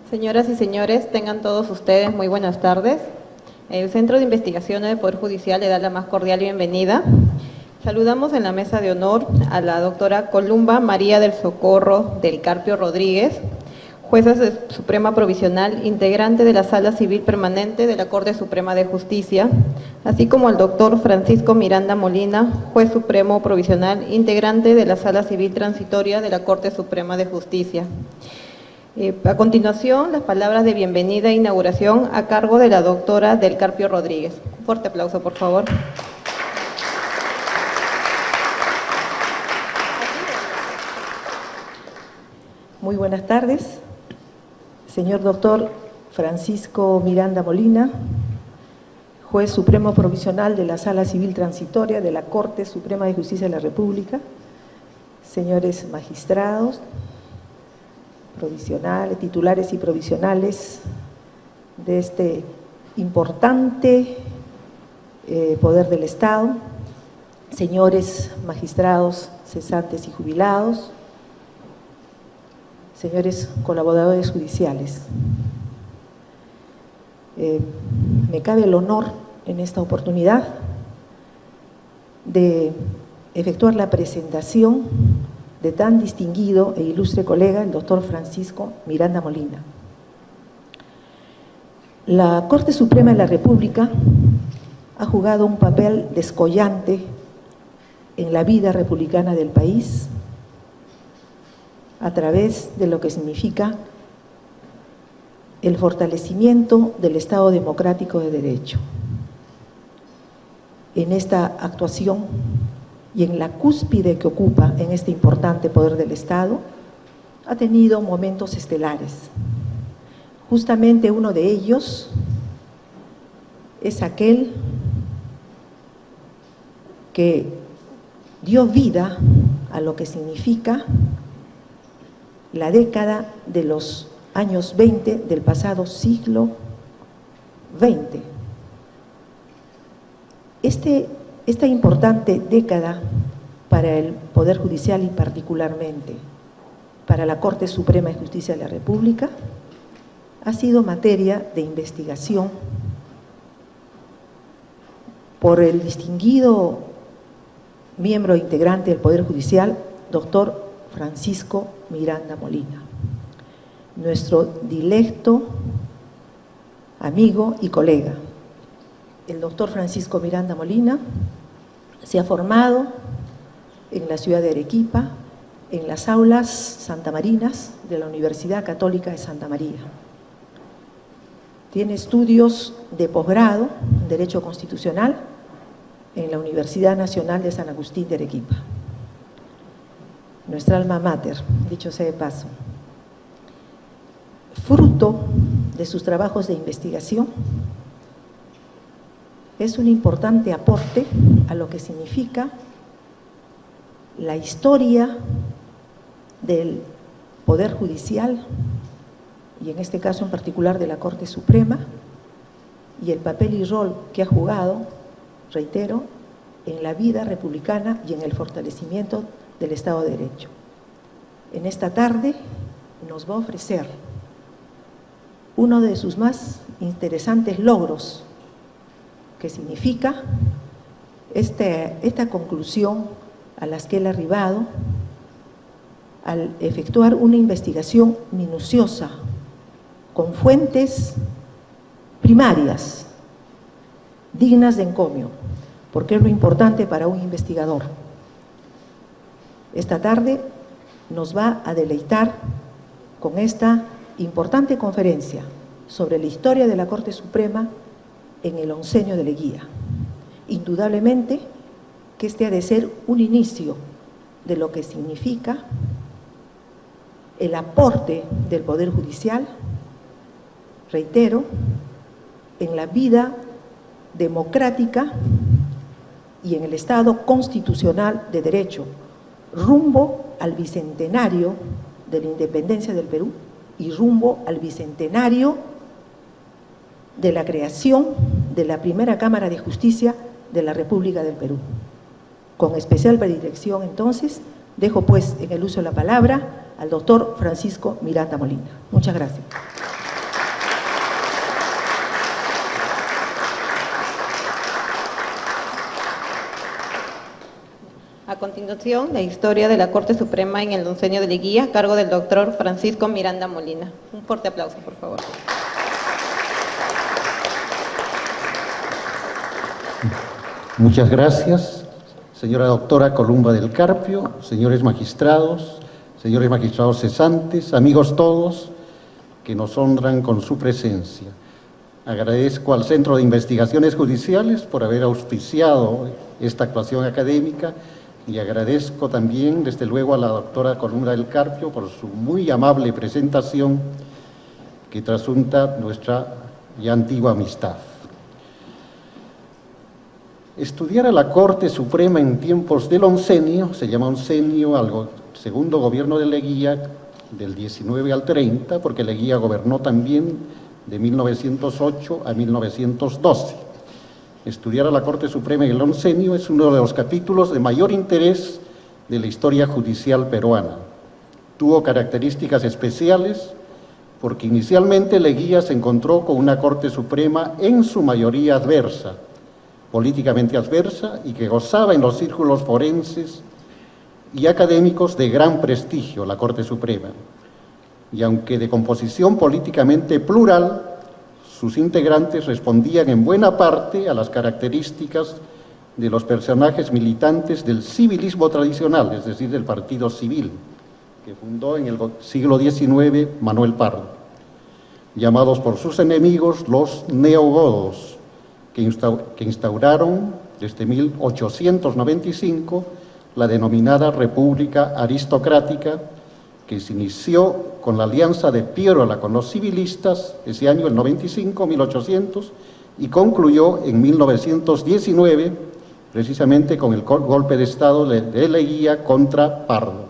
Señoras y señores, tengan todos ustedes muy buenas tardes. El Centro de Investigaciones del Poder Judicial le da la más cordial bienvenida. Saludamos en la mesa de honor a la doctora Columba María del Socorro del Carpio Rodríguez, jueza suprema provisional, integrante de la Sala Civil Permanente de la Corte Suprema de Justicia, así como al doctor Francisco Miranda Molina, juez supremo provisional, integrante de la Sala Civil Transitoria de la Corte Suprema de Justicia. A continuación, las palabras de bienvenida e inauguración a cargo de la doctora del Carpio Rodríguez. Un fuerte aplauso, por favor. Muy buenas tardes, señor doctor Francisco Miranda Molina, juez supremo provisional de la Sala Civil Transitoria de la Corte Suprema de Justicia de la República, señores magistrados, provisionales, titulares y provisionales de este importante poder del Estado, señores magistrados cesantes y jubilados, señores colaboradores judiciales. Me cabe el honor en esta oportunidad de efectuar la presentación de tan distinguido e ilustre colega, el doctor Francisco Miranda Molina. La Corte Suprema de la República ha jugado un papel descollante en la vida republicana del país a través de lo que significa el fortalecimiento del Estado democrático de derecho. En esta actuación y en la cúspide que ocupa en este importante poder del Estado, ha tenido momentos estelares. Justamente uno de ellos es aquel que dio vida a lo que significa la década de los años 20 del pasado siglo XX. Esta importante década para el Poder Judicial y particularmente para la Corte Suprema de Justicia de la República ha sido materia de investigación por el distinguido miembro integrante del Poder Judicial, doctor Francisco Miranda Molina, nuestro dilecto amigo y colega. El doctor Francisco Miranda Molina se ha formado en la ciudad de Arequipa, en las aulas santamarinas de la Universidad Católica de Santa María. Tiene estudios de posgrado en Derecho Constitucional en la Universidad Nacional de San Agustín de Arequipa. Nuestra alma mater, dicho sea de paso. Fruto de sus trabajos de investigación, es un importante aporte a lo que significa la historia del Poder Judicial y en este caso en particular de la Corte Suprema y el papel y rol que ha jugado, reitero, en la vida republicana y en el fortalecimiento del Estado de Derecho. En esta tarde nos va a ofrecer uno de sus más interesantes logros, que significa esta conclusión a la que él ha arribado al efectuar una investigación minuciosa, con fuentes primarias, dignas de encomio, porque es lo importante para un investigador. Esta tarde nos va a deleitar con esta importante conferencia sobre la historia de la Corte Suprema en el oncenio de Leguía. Indudablemente que este ha de ser un inicio de lo que significa el aporte del Poder Judicial, reitero, en la vida democrática y en el Estado constitucional de derecho, rumbo al bicentenario de la independencia del Perú y rumbo al bicentenario de la creación de la primera Cámara de Justicia de la República del Perú. Con especial predilección, entonces, dejo pues en el uso de la palabra al doctor Francisco Miranda Molina. Muchas gracias. A continuación, la historia de la Corte Suprema en el Oncenio de Leguía, a cargo del doctor Francisco Miranda Molina. Un fuerte aplauso, por favor. Muchas gracias, señora doctora Columba del Carpio, señores magistrados cesantes, amigos todos que nos honran con su presencia. Agradezco al Centro de Investigaciones Judiciales por haber auspiciado esta actuación académica y agradezco también, desde luego, a la doctora Columba del Carpio por su muy amable presentación que trasunta nuestra ya antigua amistad. Estudiar a la Corte Suprema en tiempos del oncenio, se llama oncenio al segundo gobierno de Leguía, del 19 al 30, porque Leguía gobernó también de 1908 a 1912. Estudiar a la Corte Suprema en el oncenio es uno de los capítulos de mayor interés de la historia judicial peruana. Tuvo características especiales porque inicialmente Leguía se encontró con una Corte Suprema en su mayoría adversa, políticamente adversa, y que gozaba en los círculos forenses y académicos de gran prestigio, la Corte Suprema. Y aunque de composición políticamente plural, sus integrantes respondían en buena parte a las características de los personajes militantes del civilismo tradicional, es decir, del Partido Civil, que fundó en el siglo XIX Manuel Pardo, llamados por sus enemigos los neogodos, que instauraron desde 1895 la denominada República Aristocrática, que se inició con la alianza de Piérola con los civilistas ese año, el 95, 1800, y concluyó en 1919, precisamente con el golpe de Estado de Leguía contra Pardo.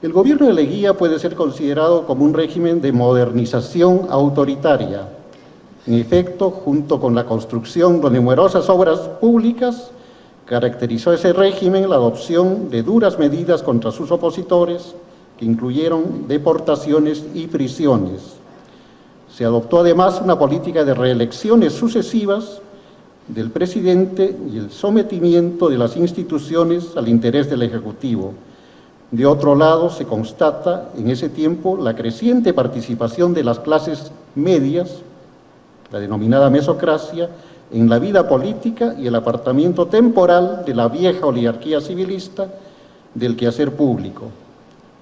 El gobierno de Leguía puede ser considerado como un régimen de modernización autoritaria. En efecto, junto con la construcción de numerosas obras públicas, caracterizó ese régimen la adopción de duras medidas contra sus opositores, que incluyeron deportaciones y prisiones. Se adoptó además una política de reelecciones sucesivas del presidente y el sometimiento de las instituciones al interés del Ejecutivo. De otro lado, se constata en ese tiempo la creciente participación de las clases medias, la denominada mesocracia, en la vida política y el apartamiento temporal de la vieja oligarquía civilista del quehacer público.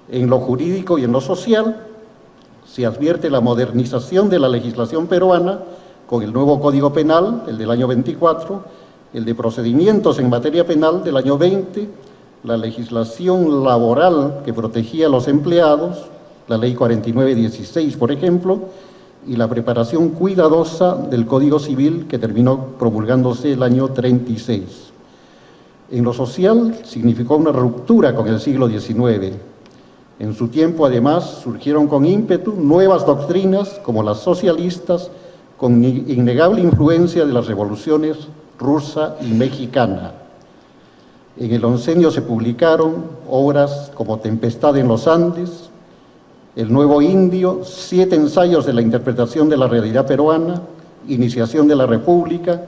En lo jurídico y en lo social, se advierte la modernización de la legislación peruana con el nuevo Código Penal, el del año 24, el de procedimientos en materia penal del año 20, la legislación laboral que protegía a los empleados, la Ley 4916, por ejemplo, y la preparación cuidadosa del Código Civil que terminó promulgándose el año 36. En lo social significó una ruptura con el siglo XIX. En su tiempo, además, surgieron con ímpetu nuevas doctrinas como las socialistas, con innegable influencia de las revoluciones rusa y mexicana. En el oncenio se publicaron obras como Tempestad en los Andes, El Nuevo Indio, 7 ensayos de la interpretación de la realidad peruana, Iniciación de la República,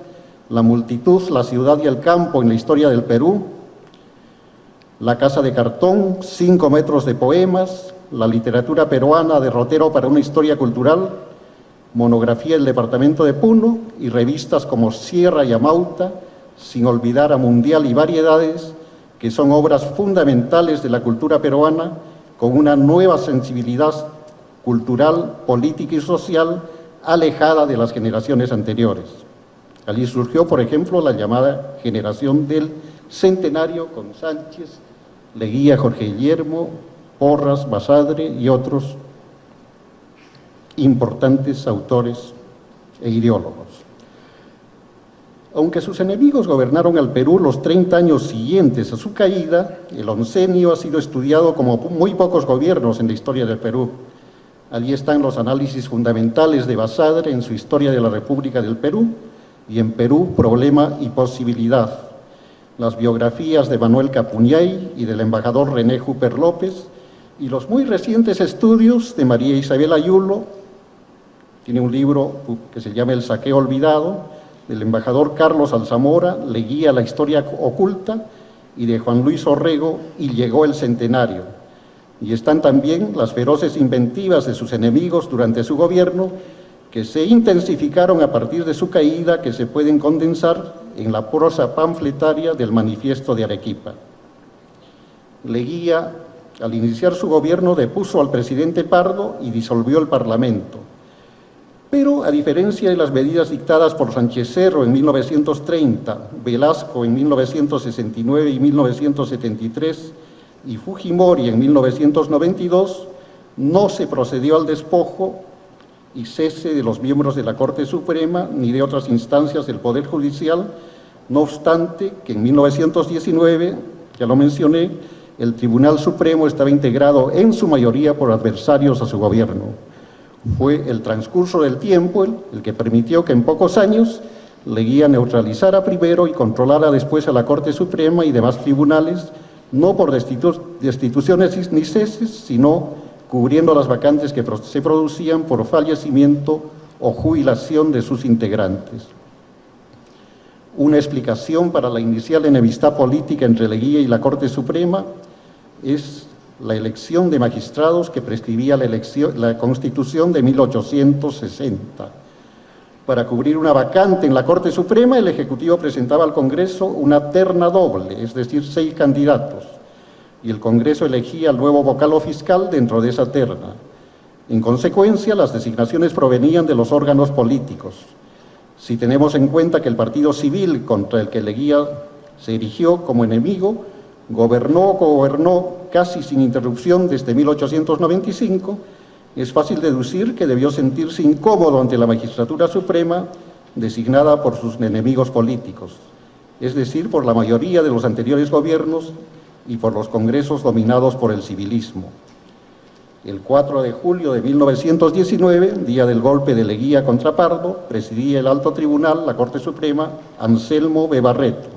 La multitud, la ciudad y el campo en la historia del Perú, La casa de cartón, 5 metros de poemas, La literatura peruana, derrotero para una historia cultural, monografía del departamento de Puno y revistas como Sierra y Amauta, sin olvidar a Mundial y Variedades, que son obras fundamentales de la cultura peruana con una nueva sensibilidad cultural, política y social alejada de las generaciones anteriores. Allí surgió, por ejemplo, la llamada generación del centenario con Sánchez, Leguía, Jorge Guillermo, Porras, Basadre y otros importantes autores e ideólogos. Aunque sus enemigos gobernaron al Perú los 30 años siguientes a su caída, el oncenio ha sido estudiado como muy pocos gobiernos en la historia del Perú. Allí están los análisis fundamentales de Basadre en su Historia de la República del Perú y en Perú, Problema y Posibilidad, las biografías de Manuel Capuñay y del embajador René Juper López y los muy recientes estudios de María Isabel Ayulo. Tiene un libro que se llama El saqueo olvidado, del embajador Carlos Alzamora, Leguía, la historia oculta, y de Juan Luis Orrego, y llegó el centenario. Y están también las feroces inventivas de sus enemigos durante su gobierno, que se intensificaron a partir de su caída, que se pueden condensar en la prosa panfletaria del Manifiesto de Arequipa. Leguía, al iniciar su gobierno, depuso al presidente Pardo y disolvió el Parlamento. Pero, a diferencia de las medidas dictadas por Sánchez Cerro en 1930, Velasco en 1969 y 1973 y Fujimori en 1992, no se procedió al despojo y cese de los miembros de la Corte Suprema ni de otras instancias del Poder Judicial, no obstante que en 1919, ya lo mencioné, el Tribunal Supremo estaba integrado en su mayoría por adversarios a su gobierno. Fue el transcurso del tiempo el que permitió que en pocos años Leguía neutralizara primero y controlara después a la Corte Suprema y demás tribunales, no por destituciones ni ceses, sino cubriendo las vacantes que se producían por fallecimiento o jubilación de sus integrantes. Una explicación para la inicial enemistad política entre Leguía y la Corte Suprema es la elección de magistrados que prescribía la Constitución de 1860. Para cubrir una vacante en la Corte Suprema, el Ejecutivo presentaba al Congreso una terna doble, es decir, 6 candidatos, y el Congreso elegía al nuevo vocal o fiscal dentro de esa terna. En consecuencia, las designaciones provenían de los órganos políticos. Si tenemos en cuenta que el partido civil contra el que Leguía se erigió como enemigo gobernó casi sin interrupción desde 1895, es fácil deducir que debió sentirse incómodo ante la magistratura suprema designada por sus enemigos políticos, es decir, por la mayoría de los anteriores gobiernos y por los congresos dominados por el civilismo. El 4 de julio de 1919, día del golpe de Leguía contra Pardo, presidía el alto tribunal, la Corte Suprema, Anselmo B. Barreto,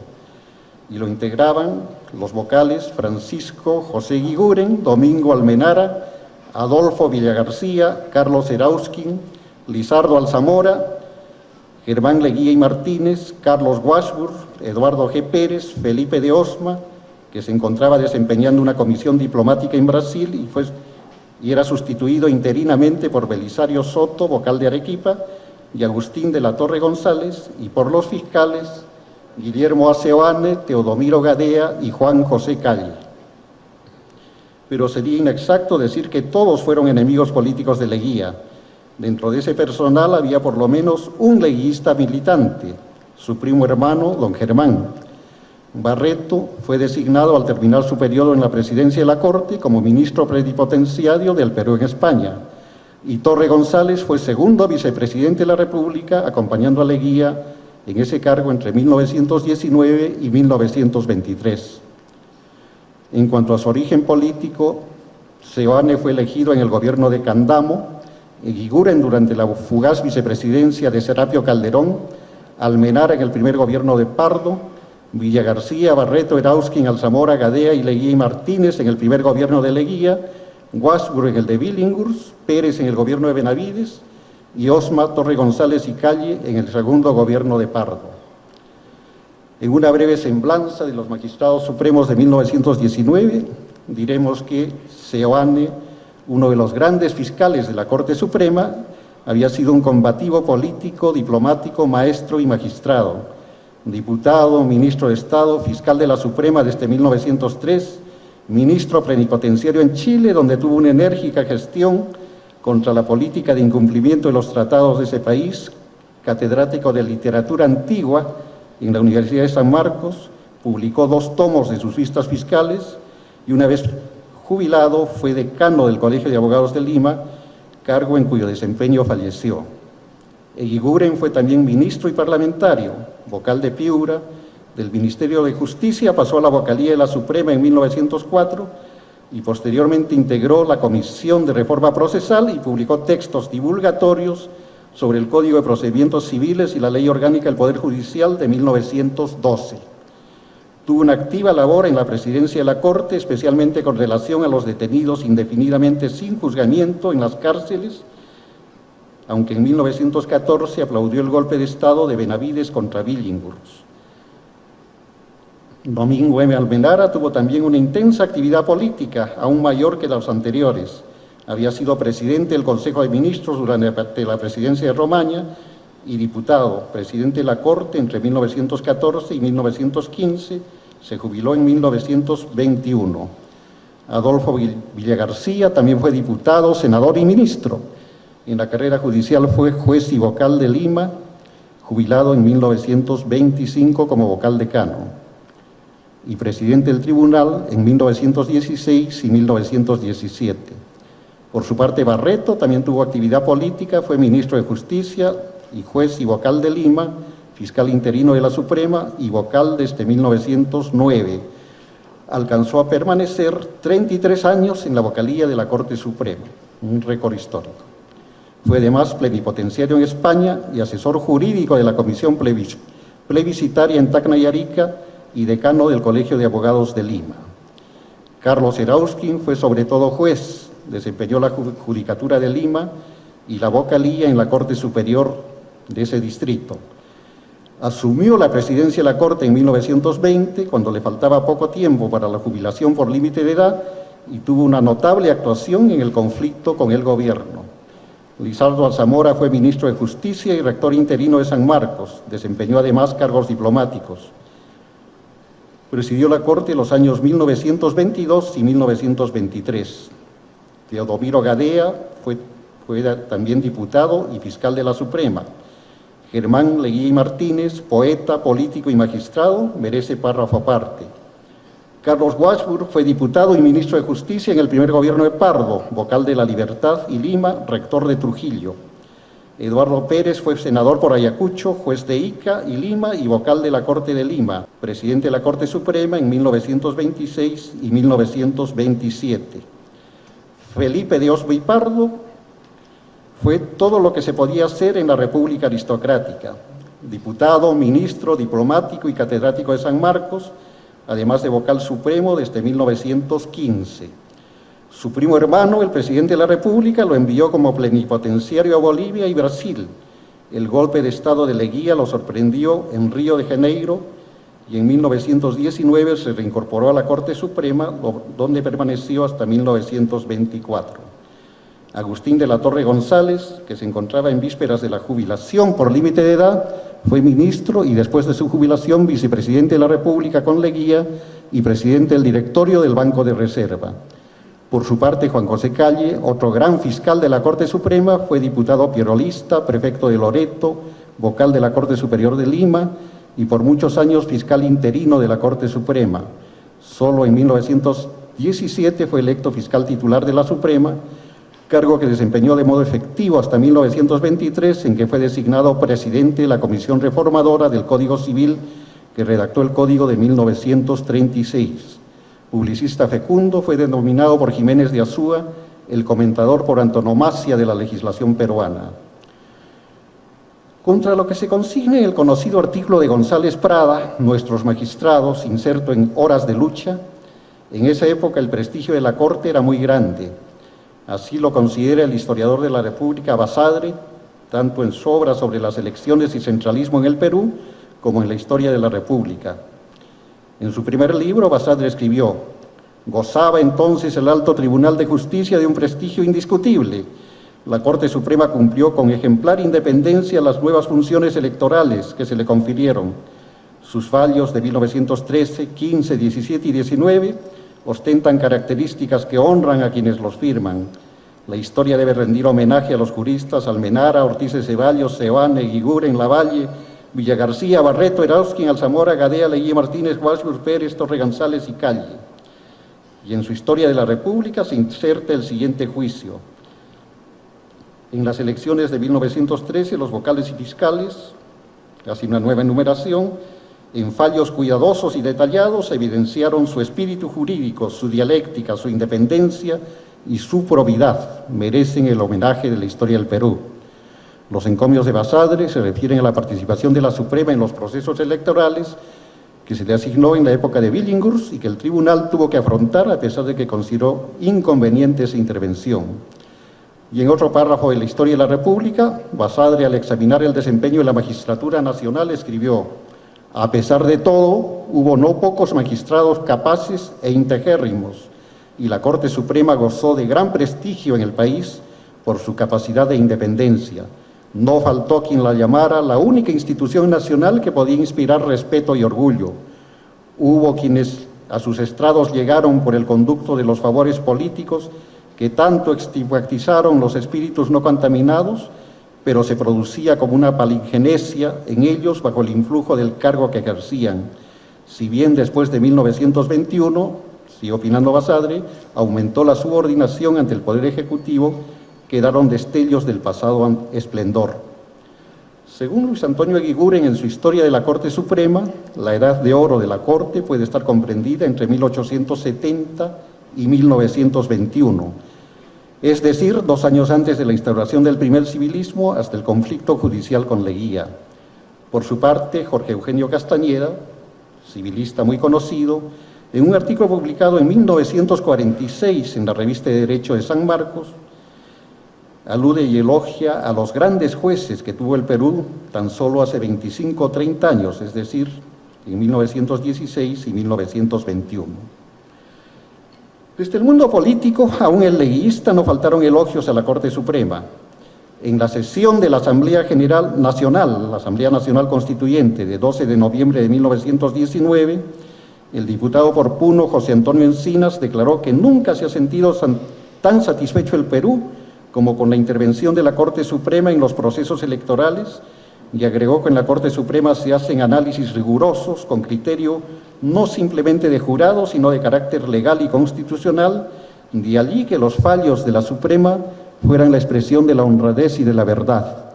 y lo integraban los vocales Francisco José Guiguren, Domingo Almenara, Adolfo Villagarcía, Carlos Erauskin, Lizardo Alzamora, Germán Leguía y Martínez, Carlos Washburn, Eduardo G. Pérez, Felipe de Osma, que se encontraba desempeñando una comisión diplomática en Brasil y era sustituido interinamente por Belisario Soto, vocal de Arequipa, y Agustín de la Torre González, y por los fiscales Guillermo A. Seoane, Teodomiro Gadea y Juan José Calle. Pero sería inexacto decir que todos fueron enemigos políticos de Leguía. Dentro de ese personal había por lo menos un leguista militante, su primo hermano, don Germán. Barreto fue designado al terminar su periodo en la presidencia de la Corte como ministro plenipotenciario del Perú en España, y Torre González fue segundo vicepresidente de la República, acompañando a Leguía en ese cargo entre 1919 y 1923. En cuanto a su origen político, Seoane fue elegido en el gobierno de Candamo, Eguiguren durante la fugaz vicepresidencia de Serapio Calderón, Almenara en el primer gobierno de Pardo, Villagarcía, Barreto, Erauskin, Alzamora, Gadea y Leguía y Martínez en el primer gobierno de Leguía, Washburn en el de Billinghurst, Pérez en el gobierno de Benavides y Osma, Torre González y Calle en el segundo gobierno de Pardo. En una breve semblanza de los magistrados supremos de 1919, diremos que Seoane, uno de los grandes fiscales de la Corte Suprema, había sido un combativo político, diplomático, maestro y magistrado, diputado, ministro de Estado, fiscal de la Suprema desde 1903, ministro plenipotenciario en Chile, donde tuvo una enérgica gestión contra la política de incumplimiento de los tratados de ese país, catedrático de literatura antigua en la Universidad de San Marcos, publicó 2 tomos de sus vistas fiscales y una vez jubilado fue decano del Colegio de Abogados de Lima, cargo en cuyo desempeño falleció. Eguiguren fue también ministro y parlamentario, vocal de Piura, del Ministerio de Justicia, pasó a la vocalía de la Suprema en 1904 y posteriormente integró la Comisión de Reforma Procesal y publicó textos divulgatorios sobre el Código de Procedimientos Civiles y la Ley Orgánica del Poder Judicial de 1912. Tuvo una activa labor en la presidencia de la Corte, especialmente con relación a los detenidos indefinidamente sin juzgamiento en las cárceles, aunque en 1914 aplaudió el golpe de Estado de Benavides contra Billinghurst. Domingo M. Almenara tuvo también una intensa actividad política, aún mayor que los anteriores. Había sido presidente del Consejo de Ministros durante la presidencia de Romaña y diputado, presidente de la Corte entre 1914 y 1915, se jubiló en 1921. Adolfo Villagarcía también fue diputado, senador y ministro. En la carrera judicial fue juez y vocal de Lima, jubilado en 1925 como vocal decano, y presidente del tribunal en 1916 y 1917. Por su parte, Barreto también tuvo actividad política, fue ministro de Justicia y juez y vocal de Lima, fiscal interino de la Suprema y vocal desde 1909. Alcanzó a permanecer 33 años en la vocalía de la Corte Suprema, un récord histórico. Fue además plenipotenciario en España y asesor jurídico de la Comisión Plebiscitaria en Tacna y Arica y decano del Colegio de Abogados de Lima. Carlos Erauskin fue sobre todo juez, desempeñó la Judicatura de Lima y la vocalía en la Corte Superior de ese distrito. Asumió la presidencia de la Corte en 1920, cuando le faltaba poco tiempo para la jubilación por límite de edad, y tuvo una notable actuación en el conflicto con el gobierno. Lizardo Alzamora fue ministro de Justicia y rector interino de San Marcos, desempeñó además cargos diplomáticos. Presidió la Corte en los años 1922 y 1923. Teodomiro Gadea fue también diputado y fiscal de la Suprema. Germán Leguía Martínez, poeta, político y magistrado, merece párrafo aparte. Carlos Washburn fue diputado y ministro de Justicia en el primer gobierno de Pardo, vocal de La Libertad y Lima, rector de Trujillo. Eduardo Pérez fue senador por Ayacucho, juez de Ica y Lima y vocal de la Corte de Lima, presidente de la Corte Suprema en 1926 y 1927. Felipe de Osma y Pardo fue todo lo que se podía hacer en la República aristocrática: diputado, ministro, diplomático y catedrático de San Marcos, además de vocal supremo desde 1915. Su primo hermano, el presidente de la República, lo envió como plenipotenciario a Bolivia y Brasil. El golpe de Estado de Leguía lo sorprendió en Río de Janeiro y en 1919 se reincorporó a la Corte Suprema, donde permaneció hasta 1924. Agustín de la Torre González, que se encontraba en vísperas de la jubilación por límite de edad, fue ministro y después de su jubilación vicepresidente de la República con Leguía y presidente del directorio del Banco de Reserva. Por su parte, Juan José Calle, otro gran fiscal de la Corte Suprema, fue diputado pierolista, prefecto de Loreto, vocal de la Corte Superior de Lima y por muchos años fiscal interino de la Corte Suprema. Solo en 1917 fue electo fiscal titular de la Suprema, cargo que desempeñó de modo efectivo hasta 1923, en que fue designado presidente de la Comisión Reformadora del Código Civil, que redactó el Código de 1936. Publicista fecundo, fue denominado por Jiménez de Azúa el comentador por antonomasia de la legislación peruana. Contra lo que se consigne en el conocido artículo de González Prada, Nuestros magistrados, inserto en Horas de lucha, en esa época el prestigio de la Corte era muy grande. Así lo considera el historiador de la República Basadre, tanto en su obra sobre las elecciones y centralismo en el Perú, como en la historia de la República. En su primer libro, Basadre escribió: gozaba entonces el Alto Tribunal de Justicia de un prestigio indiscutible. La Corte Suprema cumplió con ejemplar independencia las nuevas funciones electorales que se le confirieron. Sus fallos de 1913, 15, 17 y 19 ostentan características que honran a quienes los firman. La historia debe rendir homenaje a los juristas Almenara, Ortiz de Ceballos, Seoane, Guiguren, Lavalle, Villagarcía, Barreto, Erauskin, Alzamora, Gadea, Leguía Martínez, Washburn, Pérez, Torre González y Calle. Y en su historia de la República se inserta el siguiente juicio: en las elecciones de 1913, los vocales y fiscales, casi una nueva enumeración, en fallos cuidadosos y detallados, evidenciaron su espíritu jurídico, su dialéctica, su independencia y su probidad. Merecen el homenaje de la historia del Perú. Los encomios de Basadre se refieren a la participación de la Suprema en los procesos electorales que se le asignó en la época de Billinghurst y que el tribunal tuvo que afrontar a pesar de que consideró inconveniente esa intervención. Y en otro párrafo de la historia de la República, Basadre, al examinar el desempeño de la magistratura nacional, escribió: A pesar de todo, hubo no pocos magistrados capaces e integérrimos, y la Corte Suprema gozó de gran prestigio en el país por su capacidad de independencia. No faltó quien la llamara la única institución nacional que podía inspirar respeto y orgullo. Hubo quienes a sus estrados llegaron por el conducto de los favores políticos que tanto estigmatizaron los espíritus no contaminados, pero se producía como una palingenesia en ellos bajo el influjo del cargo que ejercían. Si bien después de 1921, sigue opinando Basadre, aumentó la subordinación ante el Poder Ejecutivo, quedaron destellos del pasado esplendor. Según Luis Antonio Eguiguren, en su Historia de la Corte Suprema, la edad de oro de la Corte puede estar comprendida entre 1870 y 1921, es decir, 2 años antes de la instauración del primer civilismo hasta el conflicto judicial con Leguía. Por su parte, Jorge Eugenio Castañeda, civilista muy conocido, en un artículo publicado en 1946 en la Revista de Derecho de San Marcos, alude y elogia a los grandes jueces que tuvo el Perú tan solo hace 25 o 30 años, es decir, en 1916 y 1921. Desde el mundo político, aún el leguista, no faltaron elogios a la Corte Suprema. En la sesión de la Asamblea General Nacional, la Asamblea Nacional Constituyente, de 12 de noviembre de 1919, el diputado por Puno, José Antonio Encinas, declaró que nunca se ha sentido tan satisfecho el Perú como con la intervención de la Corte Suprema en los procesos electorales, y agregó que en la Corte Suprema se hacen análisis rigurosos con criterio no simplemente de jurado, sino de carácter legal y constitucional, de allí que los fallos de la Suprema fueran la expresión de la honradez y de la verdad.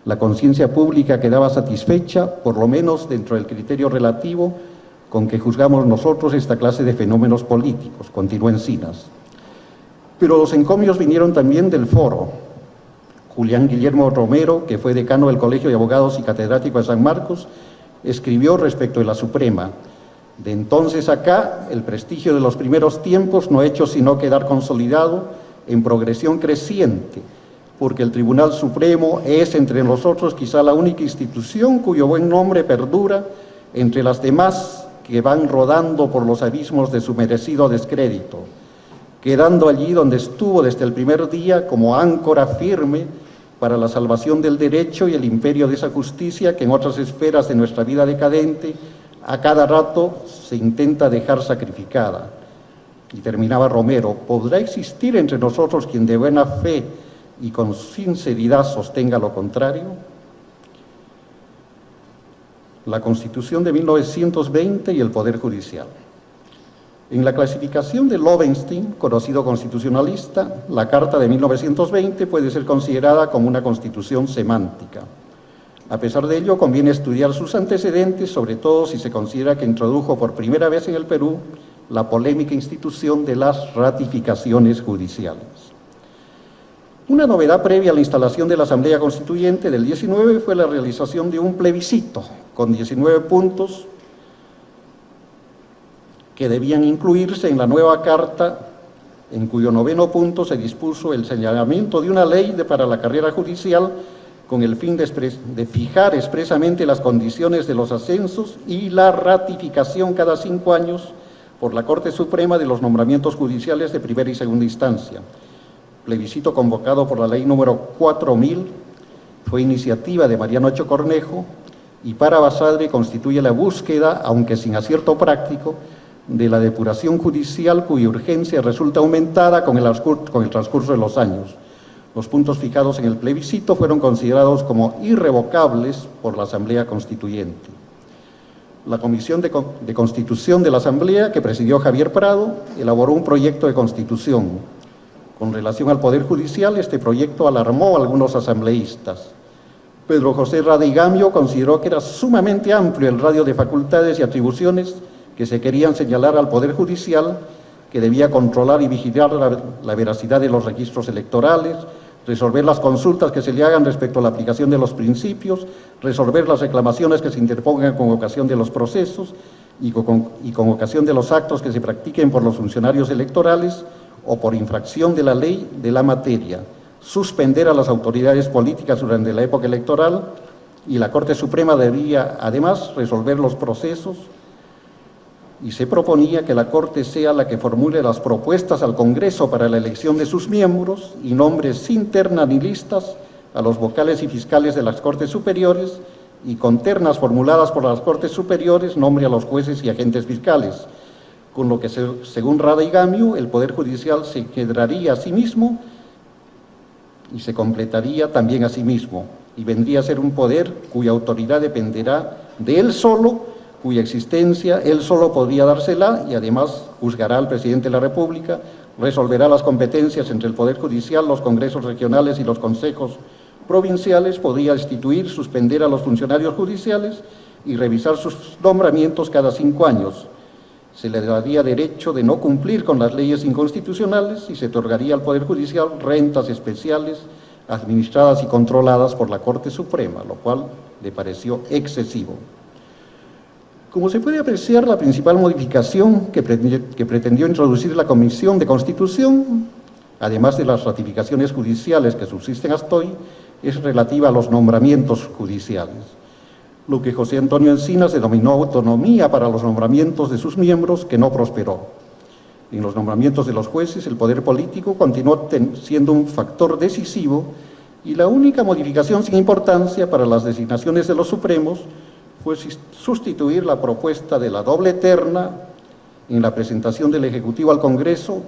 La conciencia pública quedaba satisfecha, por lo menos dentro del criterio relativo con que juzgamos nosotros esta clase de fenómenos políticos, continuó Encinas. Pero los encomios vinieron también del foro. Julián Guillermo Romero, que fue decano del Colegio de Abogados y catedrático de San Marcos, escribió respecto de la Suprema: de entonces acá, el prestigio de los primeros tiempos no ha hecho sino quedar consolidado en progresión creciente, porque el Tribunal Supremo es entre nosotros quizá la única institución cuyo buen nombre perdura entre las demás que van rodando por los abismos de su merecido descrédito, quedando allí donde estuvo desde el primer día como áncora firme para la salvación del derecho y el imperio de esa justicia que en otras esferas de nuestra vida decadente a cada rato se intenta dejar sacrificada. Y terminaba Romero: ¿podrá existir entre nosotros quien de buena fe y con sinceridad sostenga lo contrario? La Constitución de 1920 y el Poder Judicial. En la clasificación de Lowenstein, conocido constitucionalista, la Carta de 1920 puede ser considerada como una constitución semántica. A pesar de ello, conviene estudiar sus antecedentes, sobre todo si se considera que introdujo por primera vez en el Perú la polémica institución de las ratificaciones judiciales. Una novedad previa a la instalación de la Asamblea Constituyente del 19 fue la realización de un plebiscito con 19 puntos que debían incluirse en la nueva Carta, en cuyo 9º punto se dispuso el señalamiento de una ley para la carrera judicial con el fin de fijar expresamente las condiciones de los ascensos y la ratificación cada 5 años por la Corte Suprema de los nombramientos judiciales de primera y segunda instancia. Plebiscito convocado por la ley número 4000, fue iniciativa de Mariano Echo Cornejo, y para Basadre constituye la búsqueda, aunque sin acierto práctico, de la depuración judicial cuya urgencia resulta aumentada con el transcurso de los años. Los puntos fijados en el plebiscito fueron considerados como irrevocables por la Asamblea Constituyente. La Comisión de Constitución de la Asamblea, que presidió Javier Prado, elaboró un proyecto de constitución. Con relación al Poder Judicial, este proyecto alarmó a algunos asambleístas. Pedro José Radigamio consideró que era sumamente amplio el radio de facultades y atribuciones que se querían señalar al Poder Judicial, que debía controlar y vigilar la veracidad de los registros electorales, resolver las consultas que se le hagan respecto a la aplicación de los principios, resolver las reclamaciones que se interpongan con ocasión de los procesos y con ocasión de los actos que se practiquen por los funcionarios electorales o por infracción de la ley de la materia, suspender a las autoridades políticas durante la época electoral, y la Corte Suprema debía además resolver los procesos, y se proponía que la Corte sea la que formule las propuestas al Congreso para la elección de sus miembros y nombre sin terna ni listas a los vocales y fiscales de las Cortes Superiores, y con ternas formuladas por las Cortes Superiores nombre a los jueces y agentes fiscales, con lo que, según Rada y Gamio, el Poder Judicial se quedaría a sí mismo y se completaría también a sí mismo, y vendría a ser un poder cuya autoridad dependerá de él solo, cuya existencia él solo podría dársela, y además juzgará al presidente de la República, resolverá las competencias entre el Poder Judicial, los congresos regionales y los consejos provinciales, podría instituir, suspender a los funcionarios judiciales y revisar sus nombramientos cada 5 años. Se le daría derecho de no cumplir con las leyes inconstitucionales y se otorgaría al Poder Judicial rentas especiales administradas y controladas por la Corte Suprema, lo cual le pareció excesivo. Como se puede apreciar, la principal modificación que pretendió introducir la Comisión de Constitución, además de las ratificaciones judiciales que subsisten hasta hoy, es relativa a los nombramientos judiciales, lo que José Antonio Encinas denominó autonomía para los nombramientos de sus miembros, que no prosperó. En los nombramientos de los jueces, el poder político continuó siendo un factor decisivo, y la única modificación sin importancia para las designaciones de los supremos fue sustituir la propuesta de la doble terna en la presentación del Ejecutivo al Congreso,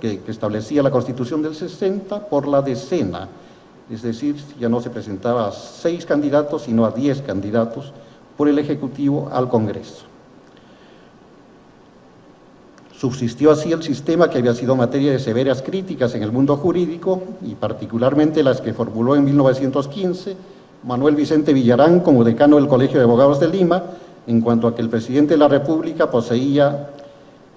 que establecía la Constitución del 60, por la decena. Es decir, ya no se presentaba a 6 candidatos, sino a 10 candidatos por el Ejecutivo al Congreso. Subsistió así el sistema que había sido materia de severas críticas en el mundo jurídico, y particularmente las que formuló en 1915 Manuel Vicente Villarán como decano del Colegio de Abogados de Lima, en cuanto a que el presidente de la República poseía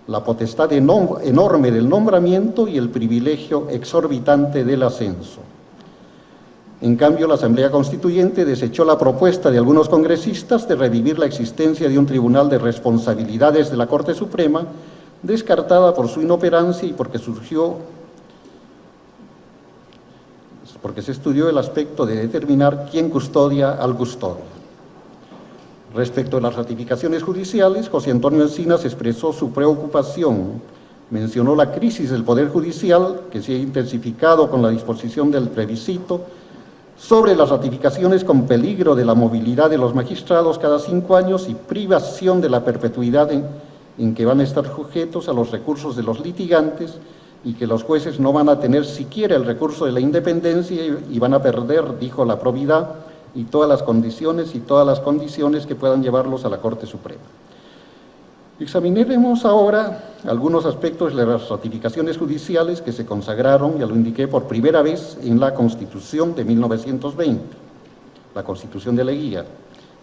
la potestad enorme del nombramiento y el privilegio exorbitante del ascenso. En cambio, la Asamblea Constituyente desechó la propuesta de algunos congresistas de revivir la existencia de un tribunal de responsabilidades de la Corte Suprema, descartada por su inoperancia y porque se estudió el aspecto de determinar quién custodia al custodio. Respecto a las ratificaciones judiciales, José Antonio Encinas expresó su preocupación. Mencionó la crisis del Poder Judicial, que se ha intensificado con la disposición del plebiscito, sobre las ratificaciones con peligro de la movilidad de los magistrados cada 5 años y privación de la perpetuidad en que van a estar sujetos a los recursos de los litigantes, y que los jueces no van a tener siquiera el recurso de la independencia y van a perder, dijo, la probidad y todas las condiciones que puedan llevarlos a la Corte Suprema. Examinaremos ahora algunos aspectos de las ratificaciones judiciales que se consagraron, ya lo indiqué, por primera vez en la Constitución de 1920, la Constitución de Leguía,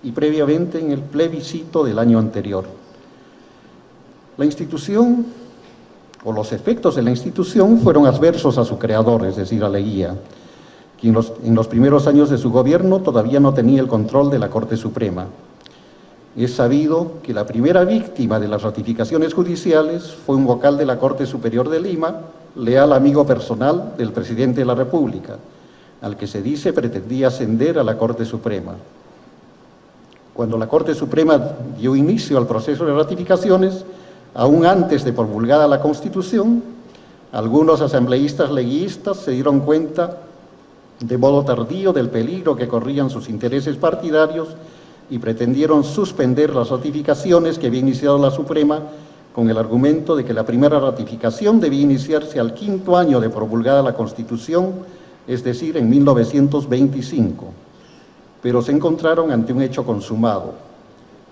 y previamente en el plebiscito del año anterior. La institución, o los efectos de la institución, fueron adversos a su creador, es decir, a Leguía, quien en los primeros años de su gobierno todavía no tenía el control de la Corte Suprema. Es sabido que la primera víctima de las ratificaciones judiciales fue un vocal de la Corte Superior de Lima, leal amigo personal del presidente de la República, al que se dice pretendía ascender a la Corte Suprema. Cuando la Corte Suprema dio inicio al proceso de ratificaciones, aún antes de promulgada la Constitución, algunos asambleístas leguistas se dieron cuenta de modo tardío del peligro que corrían sus intereses partidarios y pretendieron suspender las ratificaciones que había iniciado la Suprema con el argumento de que la primera ratificación debía iniciarse al 5º año de promulgada la Constitución, es decir, en 1925. Pero se encontraron ante un hecho consumado,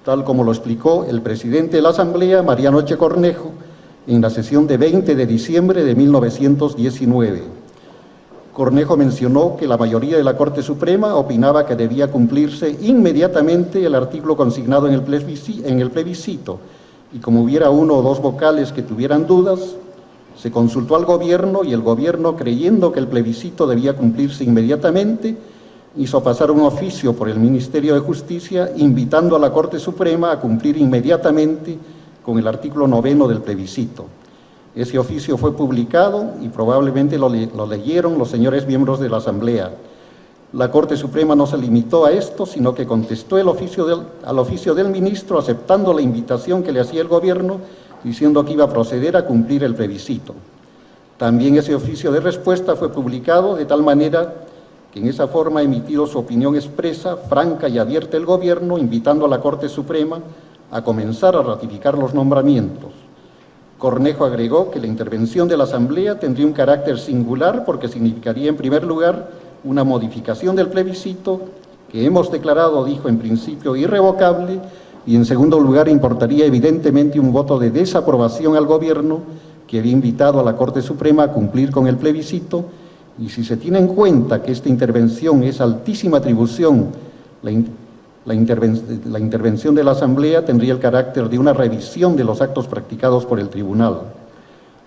tal como lo explicó el presidente de la Asamblea, Mariano Eche Cornejo, en la sesión de 20 de diciembre de 1919. Cornejo mencionó que la mayoría de la Corte Suprema opinaba que debía cumplirse inmediatamente el artículo consignado en el plebiscito, y como hubiera 1 o 2 vocales que tuvieran dudas, se consultó al gobierno, y el gobierno, creyendo que el plebiscito debía cumplirse inmediatamente, hizo pasar un oficio por el Ministerio de Justicia invitando a la Corte Suprema a cumplir inmediatamente con el artículo 9 del plebiscito. Ese oficio fue publicado y probablemente lo leyeron los señores miembros de la Asamblea. La Corte Suprema no se limitó a esto, sino que contestó al oficio del ministro, aceptando la invitación que le hacía el gobierno, diciendo que iba a proceder a cumplir el plebiscito. También ese oficio de respuesta fue publicado de tal manera que en esa forma ha emitido su opinión expresa, franca y abierta el gobierno, invitando a la Corte Suprema a comenzar a ratificar los nombramientos. Cornejo agregó que la intervención de la Asamblea tendría un carácter singular porque significaría, en primer lugar, una modificación del plebiscito que hemos declarado, dijo, en principio irrevocable, y en segundo lugar importaría evidentemente un voto de desaprobación al gobierno que había invitado a la Corte Suprema a cumplir con el plebiscito, y si se tiene en cuenta que esta intervención es altísima atribución, la intervención de la Asamblea tendría el carácter de una revisión de los actos practicados por el Tribunal.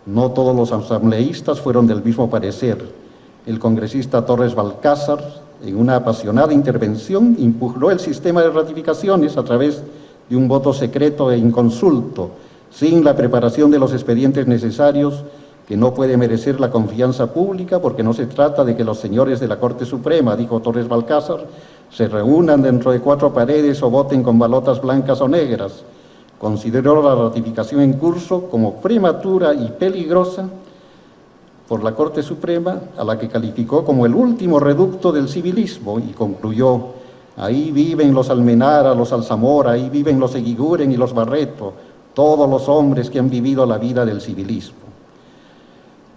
No todos los asambleístas fueron del mismo parecer. El congresista Torres Balcázar, en una apasionada intervención, impugnó el sistema de ratificaciones a través de un voto secreto e inconsulto, sin la preparación de los expedientes necesarios, que no puede merecer la confianza pública porque no se trata de que los señores de la Corte Suprema, dijo Torres Balcázar, se reúnan dentro de 4 paredes o voten con balotas blancas o negras. Consideró la ratificación en curso como prematura y peligrosa por la Corte Suprema, a la que calificó como el último reducto del civilismo, y concluyó: ahí viven los Almenara, los Alzamora, ahí viven los Eguiguren y los Barreto, todos los hombres que han vivido la vida del civilismo.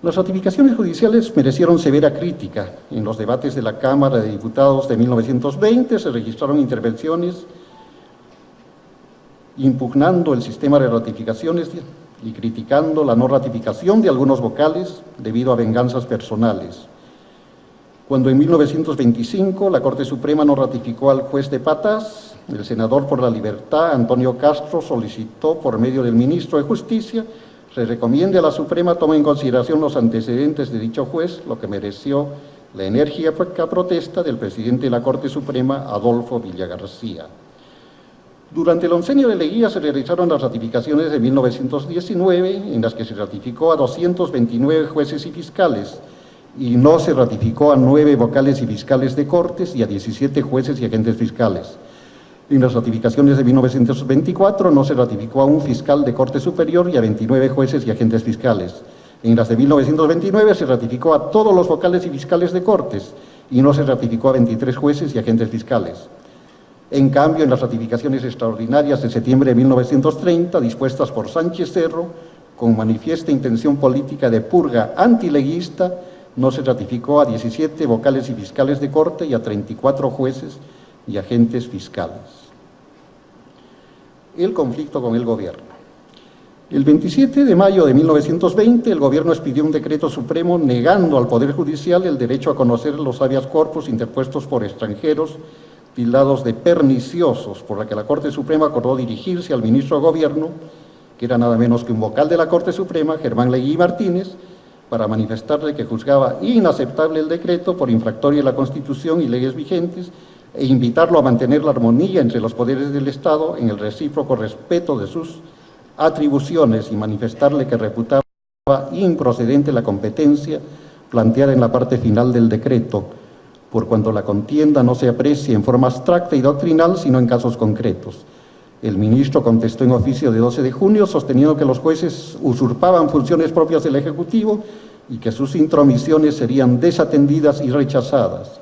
Las ratificaciones judiciales merecieron severa crítica. En los debates de la Cámara de Diputados de 1920 se registraron intervenciones impugnando el sistema de ratificaciones y criticando la no ratificación de algunos vocales debido a venganzas personales. Cuando en 1925 la Corte Suprema no ratificó al juez de Patas, el senador por la Libertad, Antonio Castro, solicitó por medio del ministro de Justicia se recomiende a la Suprema tome en consideración los antecedentes de dicho juez, lo que mereció la enérgica protesta del presidente de la Corte Suprema, Adolfo Villagarcía. Durante el oncenio de Leguía se realizaron las ratificaciones de 1919, en las que se ratificó a 229 jueces y fiscales, y no se ratificó a 9 vocales y fiscales de Cortes y a 17 jueces y agentes fiscales. En las ratificaciones de 1924 no se ratificó a un fiscal de Corte Superior y a 29 jueces y agentes fiscales. En las de 1929 se ratificó a todos los vocales y fiscales de Cortes y no se ratificó a 23 jueces y agentes fiscales. En cambio, en las ratificaciones extraordinarias de septiembre de 1930, dispuestas por Sánchez Cerro, con manifiesta intención política de purga antileguista, no se ratificó a 17 vocales y fiscales de Corte y a 34 jueces y agentes fiscales. El conflicto con el gobierno. El 27 de mayo de 1920, el gobierno expidió un decreto supremo negando al Poder Judicial el derecho a conocer los habeas corpus interpuestos por extranjeros tildados de perniciosos, por la que la Corte Suprema acordó dirigirse al ministro de Gobierno, que era nada menos que un vocal de la Corte Suprema, Germán Leguía Martínez, para manifestarle que juzgaba inaceptable el decreto por infractorio de la Constitución y leyes vigentes e invitarlo a mantener la armonía entre los poderes del Estado en el recíproco respeto de sus atribuciones y manifestarle que reputaba improcedente la competencia planteada en la parte final del decreto, por cuanto la contienda no se aprecia en forma abstracta y doctrinal, sino en casos concretos. El ministro contestó en oficio de 12 de junio, sosteniendo que los jueces usurpaban funciones propias del Ejecutivo y que sus intromisiones serían desatendidas y rechazadas.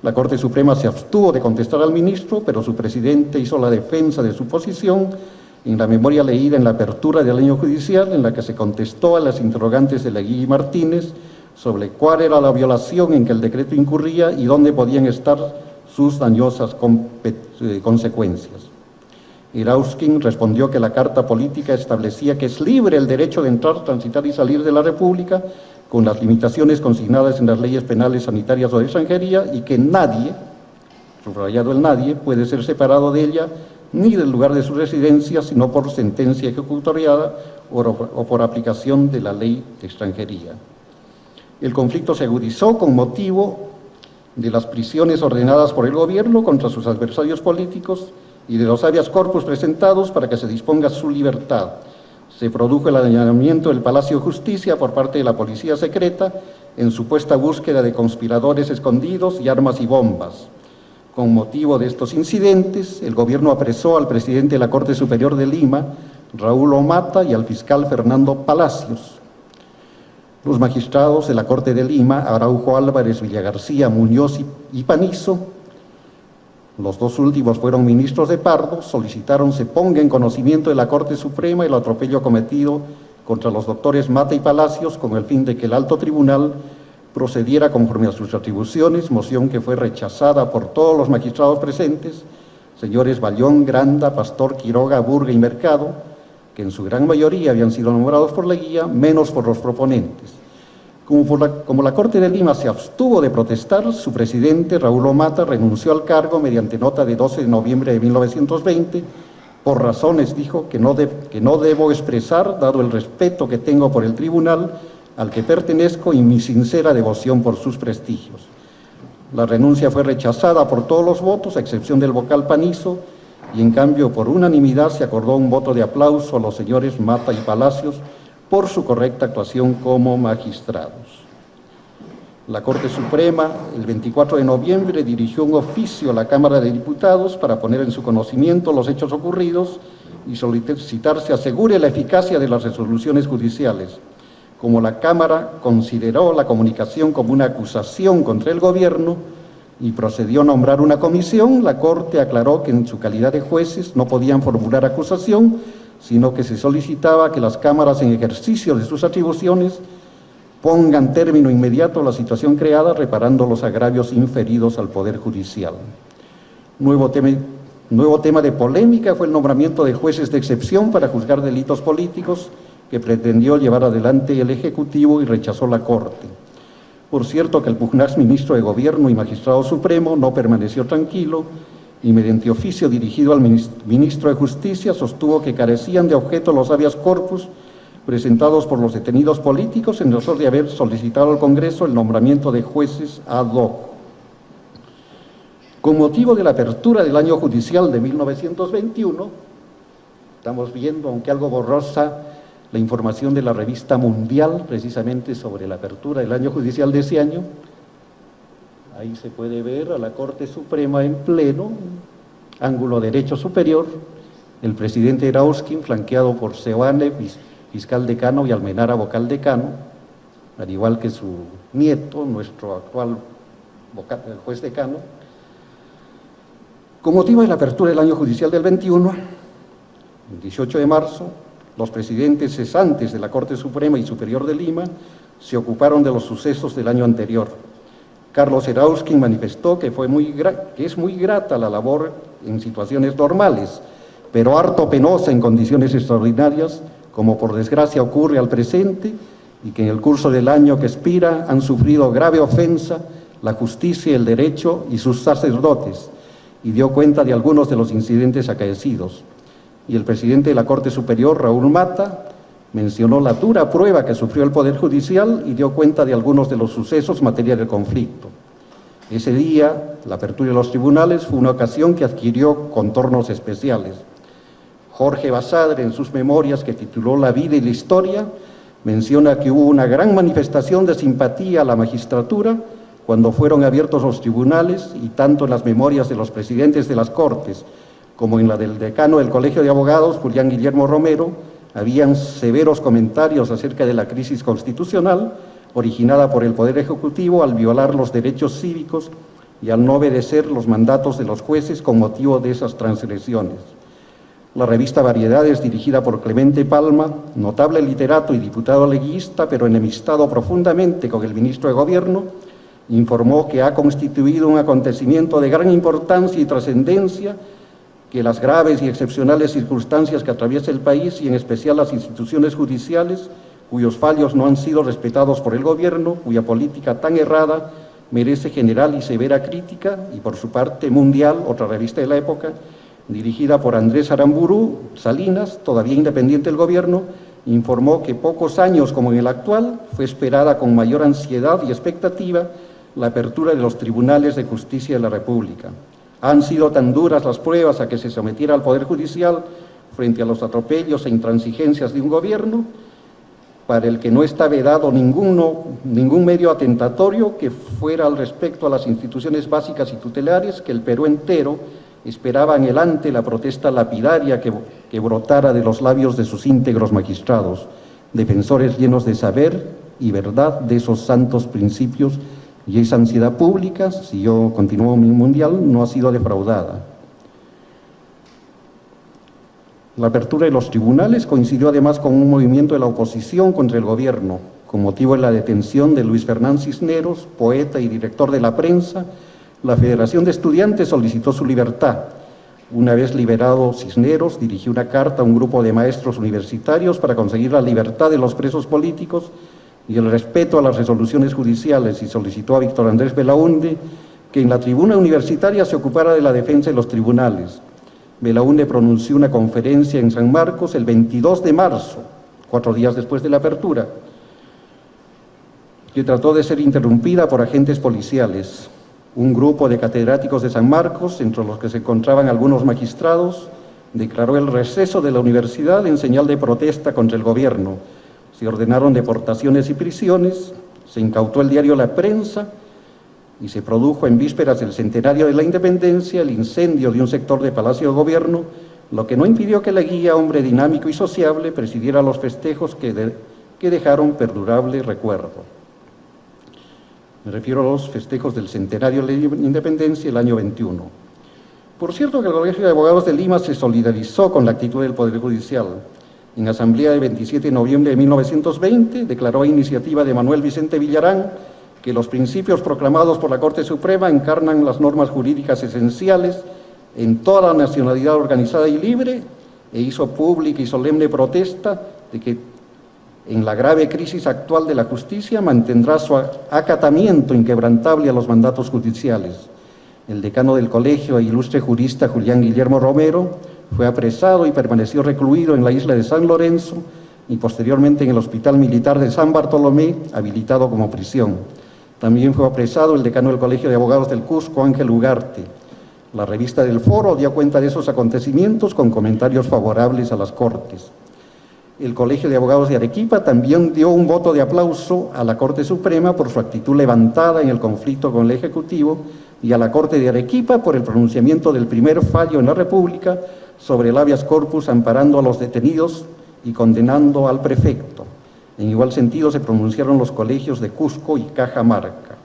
La Corte Suprema se abstuvo de contestar al ministro, pero su presidente hizo la defensa de su posición en la memoria leída en la apertura del año judicial, en la que se contestó a las interrogantes de Leguía y Martínez sobre cuál era la violación en que el decreto incurría y dónde podían estar sus dañosas consecuencias. Erauskin respondió que la Carta Política establecía que es libre el derecho de entrar, transitar y salir de la República con las limitaciones consignadas en las leyes penales, sanitarias o de extranjería y que nadie, subrayado el nadie, puede ser separado de ella ni del lugar de su residencia, sino por sentencia ejecutoriada o por aplicación de la ley de extranjería. El conflicto se agudizó con motivo de las prisiones ordenadas por el gobierno contra sus adversarios políticos y de los habeas corpus presentados para que se disponga su libertad. se produjo el allanamiento del Palacio de Justicia por parte de la Policía Secreta en supuesta búsqueda de conspiradores escondidos y armas y bombas. Con motivo de estos incidentes, el gobierno apresó al presidente de la Corte Superior de Lima, Raúl Omata, y al fiscal Fernando Palacios. Los magistrados de la Corte de Lima, Araujo Álvarez, Villagarcía, Muñoz y Panizo, los dos últimos fueron ministros de Pardo, solicitaron se ponga en conocimiento de la Corte Suprema el atropello cometido contra los doctores Mata y Palacios con el fin de que el alto tribunal procediera conforme a sus atribuciones, moción que fue rechazada por todos los magistrados presentes, señores Bayón, Granda, Pastor, Quiroga, Burga y Mercado, que en su gran mayoría habían sido nombrados por Leguía, menos por los proponentes. Como la Corte de Lima se abstuvo de protestar, su presidente, Raúl Omata, renunció al cargo mediante nota de 12 de noviembre de 1920, por razones, dijo, que no debo expresar, dado el respeto que tengo por el tribunal al que pertenezco y mi sincera devoción por sus prestigios. La renuncia fue rechazada por todos los votos, a excepción del vocal Panizo, y en cambio por unanimidad se acordó un voto de aplauso a los señores Mata y Palacios por su correcta actuación como magistrados. La Corte Suprema, el 24 de noviembre, dirigió un oficio a la Cámara de Diputados para poner en su conocimiento los hechos ocurridos y solicitar se asegure la eficacia de las resoluciones judiciales. Como la Cámara consideró la comunicación como una acusación contra el gobierno y procedió a nombrar una comisión, la Corte aclaró que en su calidad de jueces no podían formular acusación, sino que se solicitaba que las cámaras en ejercicio de sus atribuciones pongan término inmediato a la situación creada, reparando los agravios inferidos al Poder Judicial. Nuevo tema de polémica fue el nombramiento de jueces de excepción para juzgar delitos políticos que pretendió llevar adelante el Ejecutivo y rechazó la Corte. Por cierto que el pugnaz ministro de Gobierno y magistrado supremo no permaneció tranquilo y mediante oficio dirigido al ministro de Justicia sostuvo que carecían de objeto los habeas corpus presentados por los detenidos políticos en razón de haber solicitado al Congreso el nombramiento de jueces ad hoc. Con motivo de la apertura del año judicial de 1921, estamos viendo, aunque algo borrosa, la información de la revista Mundial, precisamente sobre la apertura del año judicial de ese año. Ahí se puede ver a la Corte Suprema en pleno, ángulo derecho superior, el presidente Erauskin, flanqueado por Seoane, fiscal decano, y Almenara, vocal decano, al igual que su nieto, nuestro actual juez decano. Con motivo de la apertura del año judicial del 21, el 18 de marzo, los presidentes cesantes de la Corte Suprema y Superior de Lima se ocuparon de los sucesos del año anterior. Carlos Erauskin manifestó que es muy grata la labor en situaciones normales, pero harto penosa en condiciones extraordinarias, como por desgracia ocurre al presente, y que en el curso del año que expira han sufrido grave ofensa la justicia, el derecho y sus sacerdotes, y dio cuenta de algunos de los incidentes acaecidos. Y el presidente de la Corte Superior, Raúl Mata, mencionó la dura prueba que sufrió el Poder Judicial y dio cuenta de algunos de los sucesos en materia del conflicto. Ese día, la apertura de los tribunales fue una ocasión que adquirió contornos especiales. Jorge Basadre, en sus memorias que tituló La vida y la historia, menciona que hubo una gran manifestación de simpatía a la magistratura cuando fueron abiertos los tribunales, y tanto en las memorias de los presidentes de las Cortes como en la del decano del Colegio de Abogados, Julián Guillermo Romero, habían severos comentarios acerca de la crisis constitucional originada por el Poder Ejecutivo al violar los derechos cívicos y al no obedecer los mandatos de los jueces con motivo de esas transgresiones. La revista Variedades, dirigida por Clemente Palma, notable literato y diputado leguista, pero enemistado profundamente con el ministro de Gobierno, informó que ha constituido un acontecimiento de gran importancia y trascendencia que las graves y excepcionales circunstancias que atraviesa el país y en especial las instituciones judiciales, cuyos fallos no han sido respetados por el gobierno, cuya política tan errada merece general y severa crítica, y por su parte Mundial, otra revista de la época, dirigida por Andrés Aramburu Salinas, todavía independiente del gobierno, informó que pocos años como en el actual fue esperada con mayor ansiedad y expectativa la apertura de los tribunales de justicia de la República. Han sido tan duras las pruebas a que se sometiera al Poder Judicial frente a los atropellos e intransigencias de un gobierno para el que no está vedado ningún medio atentatorio que fuera al respecto a las instituciones básicas y tutelares que el Perú entero esperaba anhelante la protesta lapidaria que brotara de los labios de sus íntegros magistrados, defensores llenos de saber y verdad de esos santos principios, y esa ansiedad pública, si yo continúo mi mundial, no ha sido defraudada. La apertura de los tribunales coincidió además con un movimiento de la oposición contra el gobierno, con motivo de la detención de Luis Fernán Cisneros, poeta y director de La Prensa. La Federación de Estudiantes solicitó su libertad. Una vez liberado Cisneros, dirigió una carta a un grupo de maestros universitarios para conseguir la libertad de los presos políticos y el respeto a las resoluciones judiciales, y solicitó a Víctor Andrés Belaúnde que en la tribuna universitaria se ocupara de la defensa de los tribunales. Belaúnde pronunció una conferencia en San Marcos el 22 de marzo, 4 días después de la apertura, que trató de ser interrumpida por agentes policiales. Un grupo de catedráticos de San Marcos, entre los que se encontraban algunos magistrados, declaró el receso de la universidad en señal de protesta contra el gobierno. Se ordenaron deportaciones y prisiones, se incautó el diario La Prensa y se produjo en vísperas del centenario de la independencia el incendio de un sector de Palacio de Gobierno, lo que no impidió que Leguía, hombre dinámico y sociable, presidiera los festejos que dejaron perdurable recuerdo. Me refiero a los festejos del centenario de la independencia el año 21. Por cierto que el Colegio de Abogados de Lima se solidarizó con la actitud del Poder Judicial. En asamblea de 27 de noviembre de 1920 declaró a iniciativa de Manuel Vicente Villarán que los principios proclamados por la Corte Suprema encarnan las normas jurídicas esenciales en toda la nacionalidad organizada y libre, e hizo pública y solemne protesta de que en la grave crisis actual de la justicia mantendrá su acatamiento inquebrantable a los mandatos judiciales. El decano del colegio e ilustre jurista Julián Guillermo Romero fue apresado y permaneció recluido en la isla de San Lorenzo y posteriormente en el Hospital Militar de San Bartolomé, habilitado como prisión. También fue apresado el decano del Colegio de Abogados del Cusco, Ángel Ugarte. La revista del Foro dio cuenta de esos acontecimientos con comentarios favorables a las Cortes. El Colegio de Abogados de Arequipa también dio un voto de aplauso a la Corte Suprema por su actitud levantada en el conflicto con el Ejecutivo y a la Corte de Arequipa por el pronunciamiento del primer fallo en la República sobre el habeas corpus amparando a los detenidos y condenando al prefecto. En igual sentido se pronunciaron los colegios de Cusco y Cajamarca.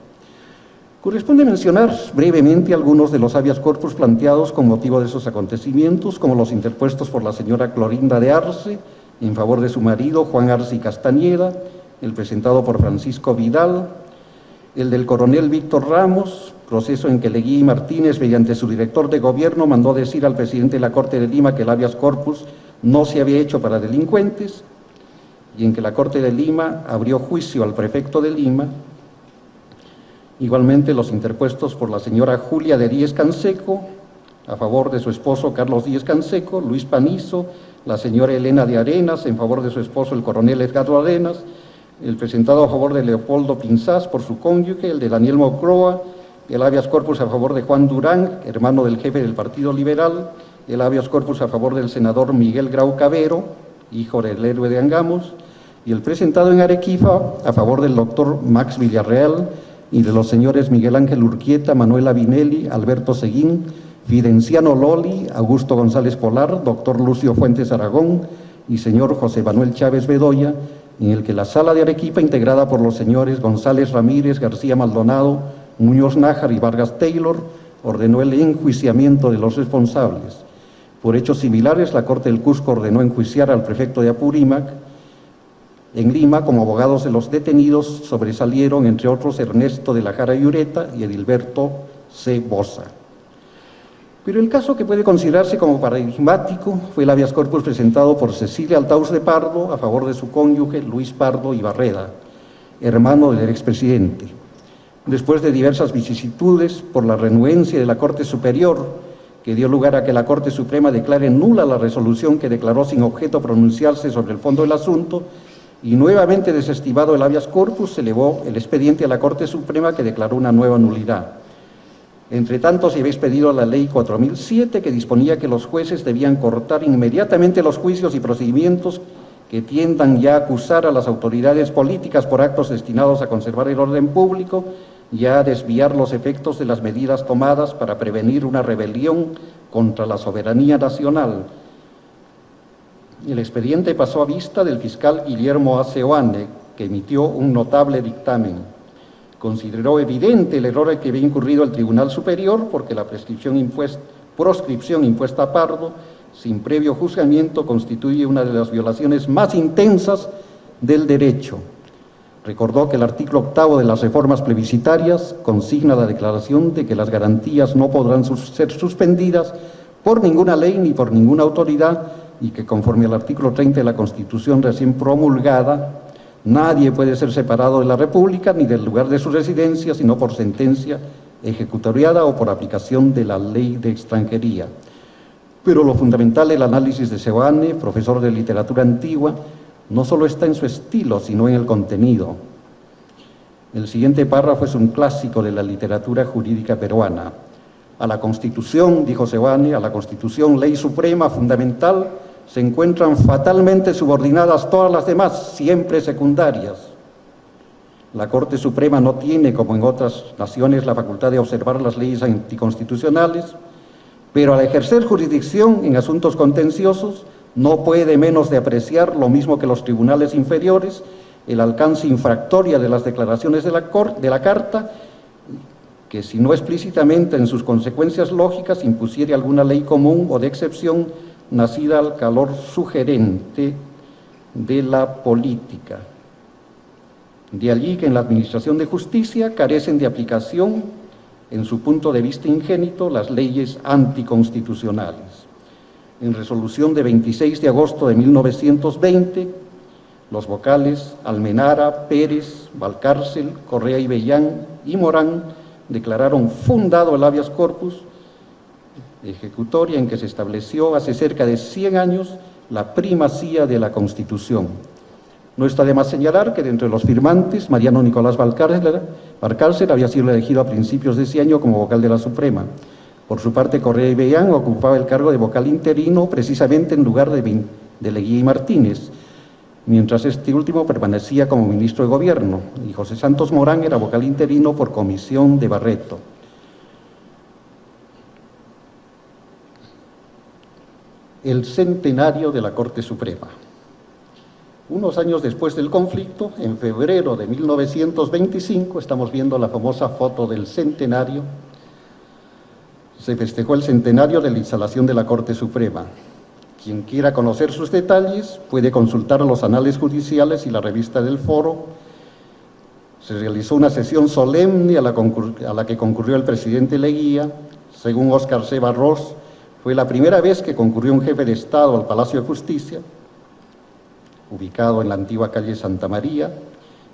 Corresponde mencionar brevemente algunos de los habeas corpus planteados con motivo de esos acontecimientos, como los interpuestos por la señora Clorinda de Arce en favor de su marido Juan Arce y Castañeda, el presentado por Francisco Vidal, el del coronel Víctor Ramos, proceso en que Leguía y Martínez, mediante su director de gobierno, mandó decir al presidente de la Corte de Lima que el habeas corpus no se había hecho para delincuentes, y en que la Corte de Lima abrió juicio al prefecto de Lima. Igualmente los interpuestos por la señora Julia de Díez Canseco, a favor de su esposo Carlos Díez Canseco, Luis Panizo, la señora Elena de Arenas, en favor de su esposo el coronel Edgardo Arenas, el presentado a favor de Leopoldo Pinzás por su cónyuge, el de Daniel Mocroa, el habeas corpus a favor de Juan Durán, hermano del jefe del Partido Liberal, el habeas corpus a favor del senador Miguel Grau Cabero, hijo del héroe de Angamos, y el presentado en Arequipa a favor del doctor Max Villarreal y de los señores Miguel Ángel Urquieta, Manuel Avinelli, Alberto Seguín, Fidenciano Loli, Augusto González Polar, doctor Lucio Fuentes Aragón y señor José Manuel Chávez Bedoya, en el que la sala de Arequipa, integrada por los señores González Ramírez, García Maldonado, Muñoz Nájar y Vargas Taylor, ordenó el enjuiciamiento de los responsables. Por hechos similares, la Corte del Cusco ordenó enjuiciar al prefecto de Apurímac. En Lima, como abogados de los detenidos, sobresalieron, entre otros, Ernesto de la Jara y Ureta y Edilberto C. Boza. Pero el caso que puede considerarse como paradigmático fue el habeas corpus presentado por Cecilia Altaus de Pardo a favor de su cónyuge Luis Pardo Ibarreda, hermano del expresidente. Después de diversas vicisitudes por la renuencia de la Corte Superior, que dio lugar a que la Corte Suprema declare nula la resolución que declaró sin objeto pronunciarse sobre el fondo del asunto, y nuevamente desestimado el habeas corpus, se elevó el expediente a la Corte Suprema, que declaró una nueva nulidad. Entre tanto, se había expedido la Ley 4007, que disponía que los jueces debían cortar inmediatamente los juicios y procedimientos que tiendan ya a acusar a las autoridades políticas por actos destinados a conservar el orden público y a desviar los efectos de las medidas tomadas para prevenir una rebelión contra la soberanía nacional. El expediente pasó a vista del fiscal Guillermo A. Seoane, que emitió un notable dictamen. Consideró evidente el error en que había incurrido el Tribunal Superior, porque la proscripción impuesta a Pardo, sin previo juzgamiento, constituye una de las violaciones más intensas del derecho. Recordó que el artículo 8 de las reformas plebiscitarias consigna la declaración de que las garantías no podrán ser suspendidas por ninguna ley ni por ninguna autoridad, y que conforme al artículo 30 de la Constitución recién promulgada, nadie puede ser separado de la República ni del lugar de su residencia, sino por sentencia ejecutoriada o por aplicación de la ley de extranjería. Pero lo fundamental del análisis de Seoane, profesor de literatura antigua, no solo está en su estilo, sino en el contenido. El siguiente párrafo es un clásico de la literatura jurídica peruana. A la Constitución, dijo Seoane, a la Constitución, ley suprema, fundamental, se encuentran fatalmente subordinadas todas las demás, siempre secundarias. La Corte Suprema no tiene, como en otras naciones, la facultad de observar las leyes anticonstitucionales, pero al ejercer jurisdicción en asuntos contenciosos, no puede menos de apreciar, lo mismo que los tribunales inferiores, el alcance infractoria de las declaraciones de la Carta, que si no explícitamente en sus consecuencias lógicas impusiere alguna ley común o de excepción nacida al calor sugerente de la política. De allí que en la administración de justicia carecen de aplicación, en su punto de vista ingénito, las leyes anticonstitucionales. En resolución de 26 de agosto de 1920, los vocales Almenara, Pérez, Valcárcel, Correa y Bellán y Morán declararon fundado el habeas corpus ejecutoria en que se estableció hace cerca de 100 años la primacía de la Constitución. No está de más señalar que de entre los firmantes, Mariano Nicolás Valcárcel había sido elegido a principios de ese año como vocal de la Suprema. Por su parte, Correa y Bellán ocupaba el cargo de vocal interino precisamente en lugar de Leguía y Martínez, mientras este último permanecía como ministro de Gobierno, y José Santos Morán era vocal interino por comisión de Barreto. El centenario de la Corte Suprema. Unos años después del conflicto, en febrero de 1925, estamos viendo la famosa foto del centenario, se festejó el centenario de la instalación de la Corte Suprema. Quien quiera conocer sus detalles puede consultar los anales judiciales y la revista del Foro. Se realizó una sesión solemne a la que concurrió el presidente Leguía. Según Óscar C. Barros, fue la primera vez que concurrió un jefe de Estado al Palacio de Justicia, ubicado en la antigua calle Santa María.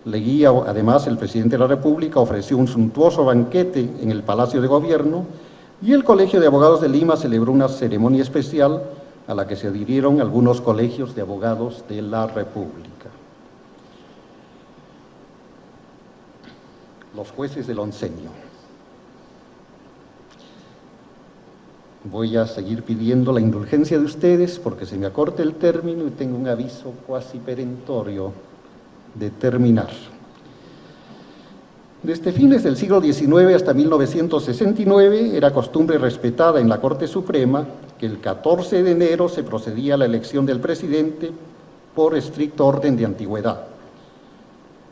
Leguía, además, el presidente de la República, ofreció un suntuoso banquete en el Palacio de Gobierno y el Colegio de Abogados de Lima celebró una ceremonia especial a la que se adhirieron algunos colegios de abogados de la República. Los jueces del oncenio. Voy a seguir pidiendo la indulgencia de ustedes porque se me acorta el término y tengo un aviso cuasi perentorio de terminar. Desde fines del siglo XIX hasta 1969 era costumbre respetada en la Corte Suprema que el 14 de enero se procedía a la elección del presidente por estricto orden de antigüedad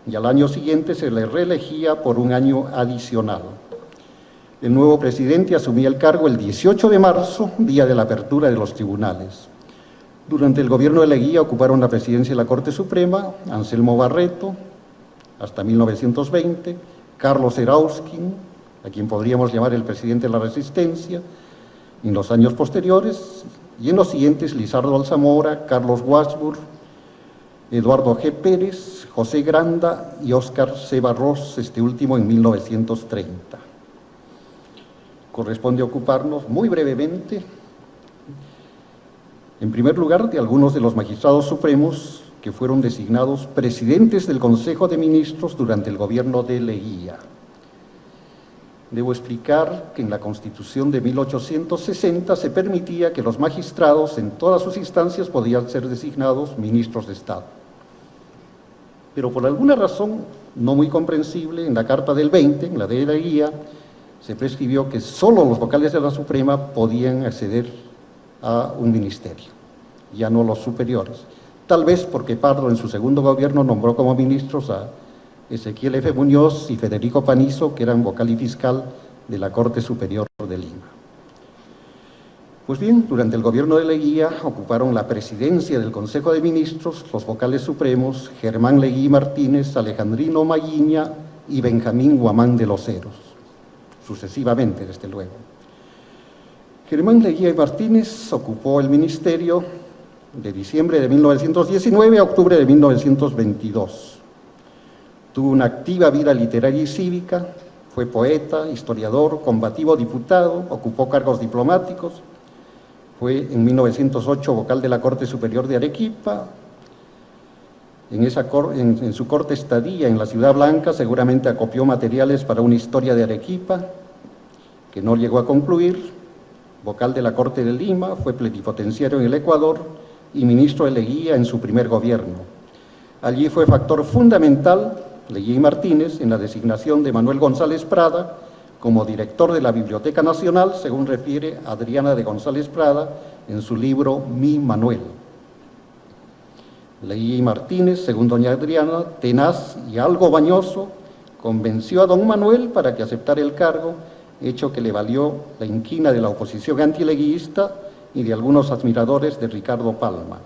y al año siguiente se le reelegía por un año adicional. El nuevo presidente asumía el cargo el 18 de marzo, día de la apertura de los tribunales. Durante el gobierno de Leguía ocuparon la presidencia de la Corte Suprema Anselmo Barreto, hasta 1920, Carlos Erauskin, a quien podríamos llamar el presidente de la Resistencia, en los años posteriores, y en los siguientes Lizardo Alzamora, Carlos Wadsworth, Eduardo G. Pérez, José Granda y Óscar C. Barros, este último en 1930. Corresponde ocuparnos muy brevemente, en primer lugar, de algunos de los magistrados supremos que fueron designados presidentes del Consejo de Ministros durante el gobierno de Leguía. debo explicar que en la Constitución de 1860 se permitía que los magistrados en todas sus instancias podían ser designados ministros de Estado. Pero por alguna razón no muy comprensible, en la Carta del 20, en la de la guía, se prescribió que solo los vocales de la Suprema podían acceder a un ministerio, ya no los superiores. Tal vez porque Pardo en su segundo gobierno nombró como ministros a Ezequiel F. Muñoz y Federico Panizo, que eran vocal y fiscal de la Corte Superior de Lima. Pues bien, durante el gobierno de Leguía ocuparon la presidencia del Consejo de Ministros los vocales supremos Germán Leguía Martínez, Alejandrino Maguiña y Benjamín Guamán de los Heros, sucesivamente, desde luego. Germán Leguía Martínez ocupó el ministerio de diciembre de 1919 a octubre de 1922. Tuvo una activa vida literaria y cívica, fue poeta, historiador, combativo diputado, ocupó cargos diplomáticos, fue en 1908 vocal de la Corte Superior de Arequipa. En su corta estadía en la Ciudad Blanca seguramente acopió materiales para una historia de Arequipa, que no llegó a concluir. Vocal de la Corte de Lima, fue plenipotenciario en el Ecuador y ministro de Leguía en su primer gobierno. Allí fue factor fundamental Leguía Martínez en la designación de Manuel González Prada como director de la Biblioteca Nacional, según refiere Adriana de González Prada en su libro Mi Manuel. Leguía Martínez, según doña Adriana, tenaz y algo bañoso, convenció a don Manuel para que aceptara el cargo, hecho que le valió la inquina de la oposición antileguista y de algunos admiradores de Ricardo Palma.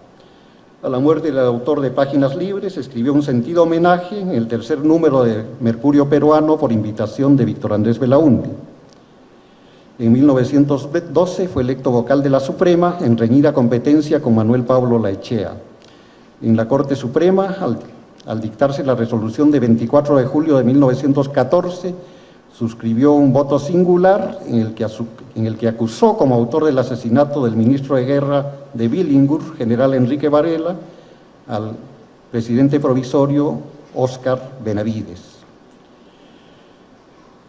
A la muerte del autor de Páginas Libres, escribió un sentido homenaje en el tercer número de Mercurio Peruano por invitación de Víctor Andrés Belaúnde. En 1912 fue electo vocal de la Suprema en reñida competencia con Manuel Pablo Laechea. En la Corte Suprema, al dictarse la resolución de 24 de julio de 1914, suscribió un voto singular en el que acusó como autor del asesinato del ministro de Guerra de Billingur, general Enrique Varela, al presidente provisorio Óscar Benavides.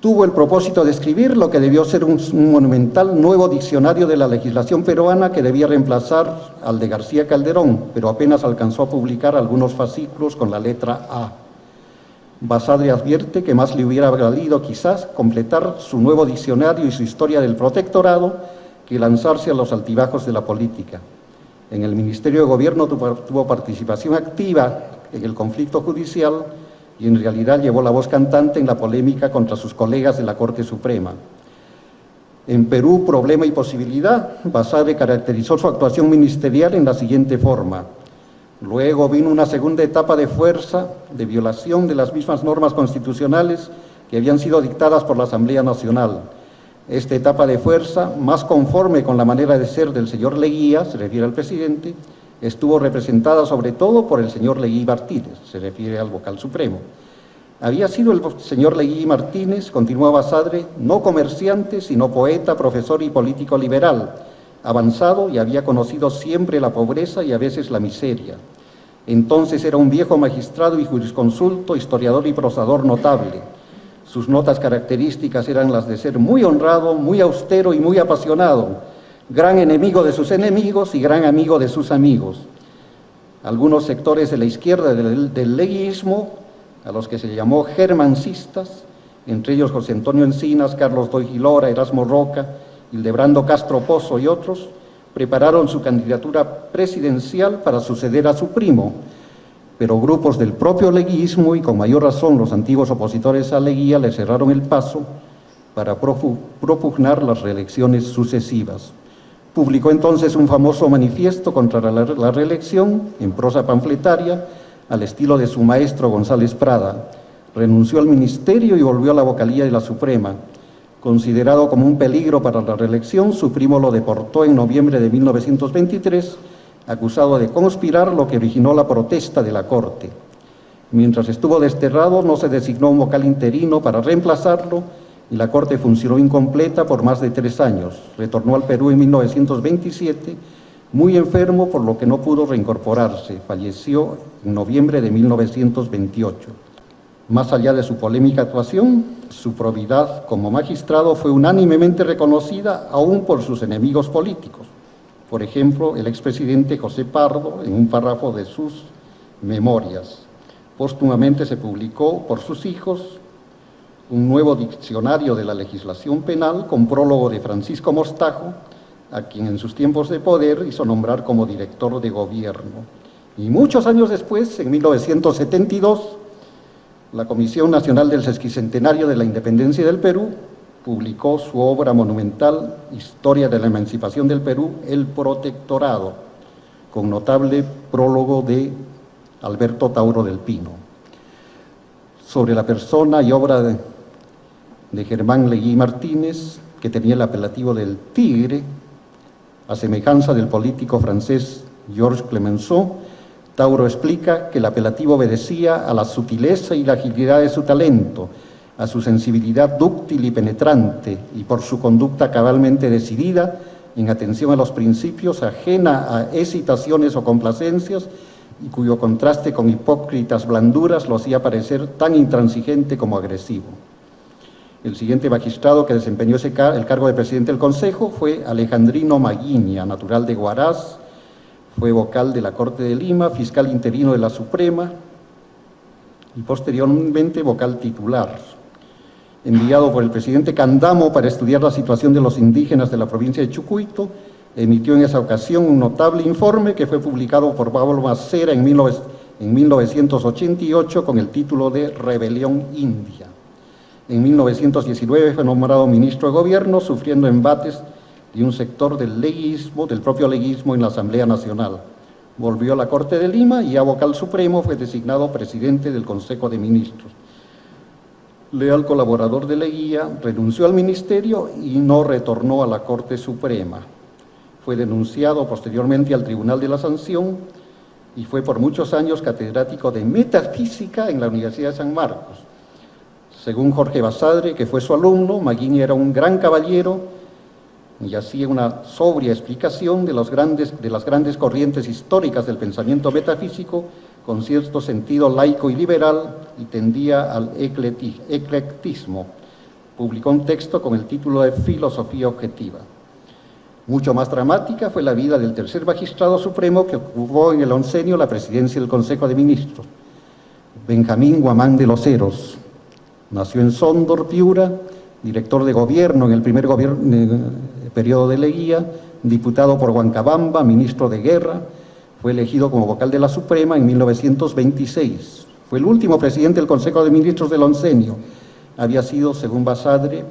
Tuvo el propósito de escribir lo que debió ser un monumental nuevo diccionario de la legislación peruana que debía reemplazar al de García Calderón, pero apenas alcanzó a publicar algunos fascículos con la letra A. Basadre advierte que más le hubiera valido quizás completar su nuevo diccionario y su historia del protectorado que lanzarse a los altibajos de la política. En el Ministerio de Gobierno tuvo participación activa en el conflicto judicial y en realidad llevó la voz cantante en la polémica contra sus colegas de la Corte Suprema. En Perú, problema y posibilidad, Basadre caracterizó su actuación ministerial en la siguiente forma. Luego vino una segunda etapa de fuerza, de violación de las mismas normas constitucionales que habían sido dictadas por la Asamblea Nacional. Esta etapa de fuerza, más conforme con la manera de ser del señor Leguía, se refiere al presidente, estuvo representada sobre todo por el señor Leguía Martínez, se refiere al vocal supremo. Había sido el señor Leguía Martínez, continúa Basadre, no comerciante, sino poeta, profesor y político liberal, avanzado y había conocido siempre la pobreza y a veces la miseria. Entonces era un viejo magistrado y jurisconsulto, historiador y prosador notable. Sus notas características eran las de ser muy honrado, muy austero y muy apasionado, gran enemigo de sus enemigos y gran amigo de sus amigos. Algunos sectores de la izquierda del leguismo, a los que se llamó germancistas, entre ellos José Antonio Encinas, Carlos Doy Lora, Erasmo Roca, Hildebrando Castro Pozo y otros, prepararon su candidatura presidencial para suceder a su primo, pero grupos del propio leguismo y con mayor razón los antiguos opositores a Leguía le cerraron el paso para propugnar las reelecciones sucesivas. Publicó entonces un famoso manifiesto contra la reelección en prosa panfletaria al estilo de su maestro González Prada. Renunció al ministerio y volvió a la vocalía de la Suprema. Considerado como un peligro para la reelección, su primo lo deportó en noviembre de 1923, acusado de conspirar, lo que originó la protesta de la Corte. Mientras estuvo desterrado, no se designó un vocal interino para reemplazarlo y la Corte funcionó incompleta por más de 3 años. Retornó al Perú en 1927, muy enfermo, por lo que no pudo reincorporarse. Falleció en noviembre de 1928. Más allá de su polémica actuación, su probidad como magistrado fue unánimemente reconocida aún por sus enemigos políticos. Por ejemplo, el expresidente José Pardo, en un párrafo de sus memorias. Póstumamente se publicó por sus hijos un nuevo diccionario de la legislación penal con prólogo de Francisco Mostajo, a quien en sus tiempos de poder hizo nombrar como director de gobierno. Y muchos años después, en 1972, la Comisión Nacional del Sesquicentenario de la Independencia del Perú publicó su obra monumental, Historia de la Emancipación del Perú, El Protectorado, con notable prólogo de Alberto Tauro del Pino. Sobre la persona y obra de Germán Legui Martínez, que tenía el apelativo del Tigre, a semejanza del político francés Georges Clemenceau, Tauro explica que el apelativo obedecía a la sutileza y la agilidad de su talento, a su sensibilidad dúctil y penetrante, y por su conducta cabalmente decidida, en atención a los principios, ajena a excitaciones o complacencias, y cuyo contraste con hipócritas blanduras lo hacía parecer tan intransigente como agresivo. El siguiente magistrado que desempeñó el cargo de presidente del Consejo fue Alejandrino Maguiña, natural de Huaraz. Fue vocal de la Corte de Lima, fiscal interino de la Suprema y posteriormente vocal titular. Enviado por el presidente Candamo para estudiar la situación de los indígenas de la provincia de Chucuito, emitió en esa ocasión un notable informe que fue publicado por Pablo Macera en 1988 con el título de Rebelión India. En 1919 fue nombrado ministro de Gobierno, sufriendo embates de un sector del leguismo, del propio leguismo en la Asamblea Nacional. Volvió a la Corte de Lima y a vocal supremo fue designado presidente del Consejo de Ministros. Leal colaborador de Leguía, renunció al ministerio y no retornó a la Corte Suprema. Fue denunciado posteriormente al Tribunal de la Sanción y fue por muchos años catedrático de Metafísica en la Universidad de San Marcos. Según Jorge Basadre, que fue su alumno, Maguiña era un gran caballero y hacía una sobria explicación de las grandes corrientes históricas del pensamiento metafísico con cierto sentido laico y liberal, y tendía al eclectismo. Publicó un texto con el título de Filosofía Objetiva. Mucho más dramática fue la vida del tercer magistrado supremo que ocupó en el oncenio la presidencia del Consejo de Ministros, Benjamín Guamán de los Heros. Nació en Sondor, Piura, director de gobierno en el primer periodo de Leguía, diputado por Huancabamba, ministro de Guerra. Fue elegido como vocal de la Suprema en 1926. Fue el último presidente del Consejo de Ministros del oncenio. Había sido, según Basadre,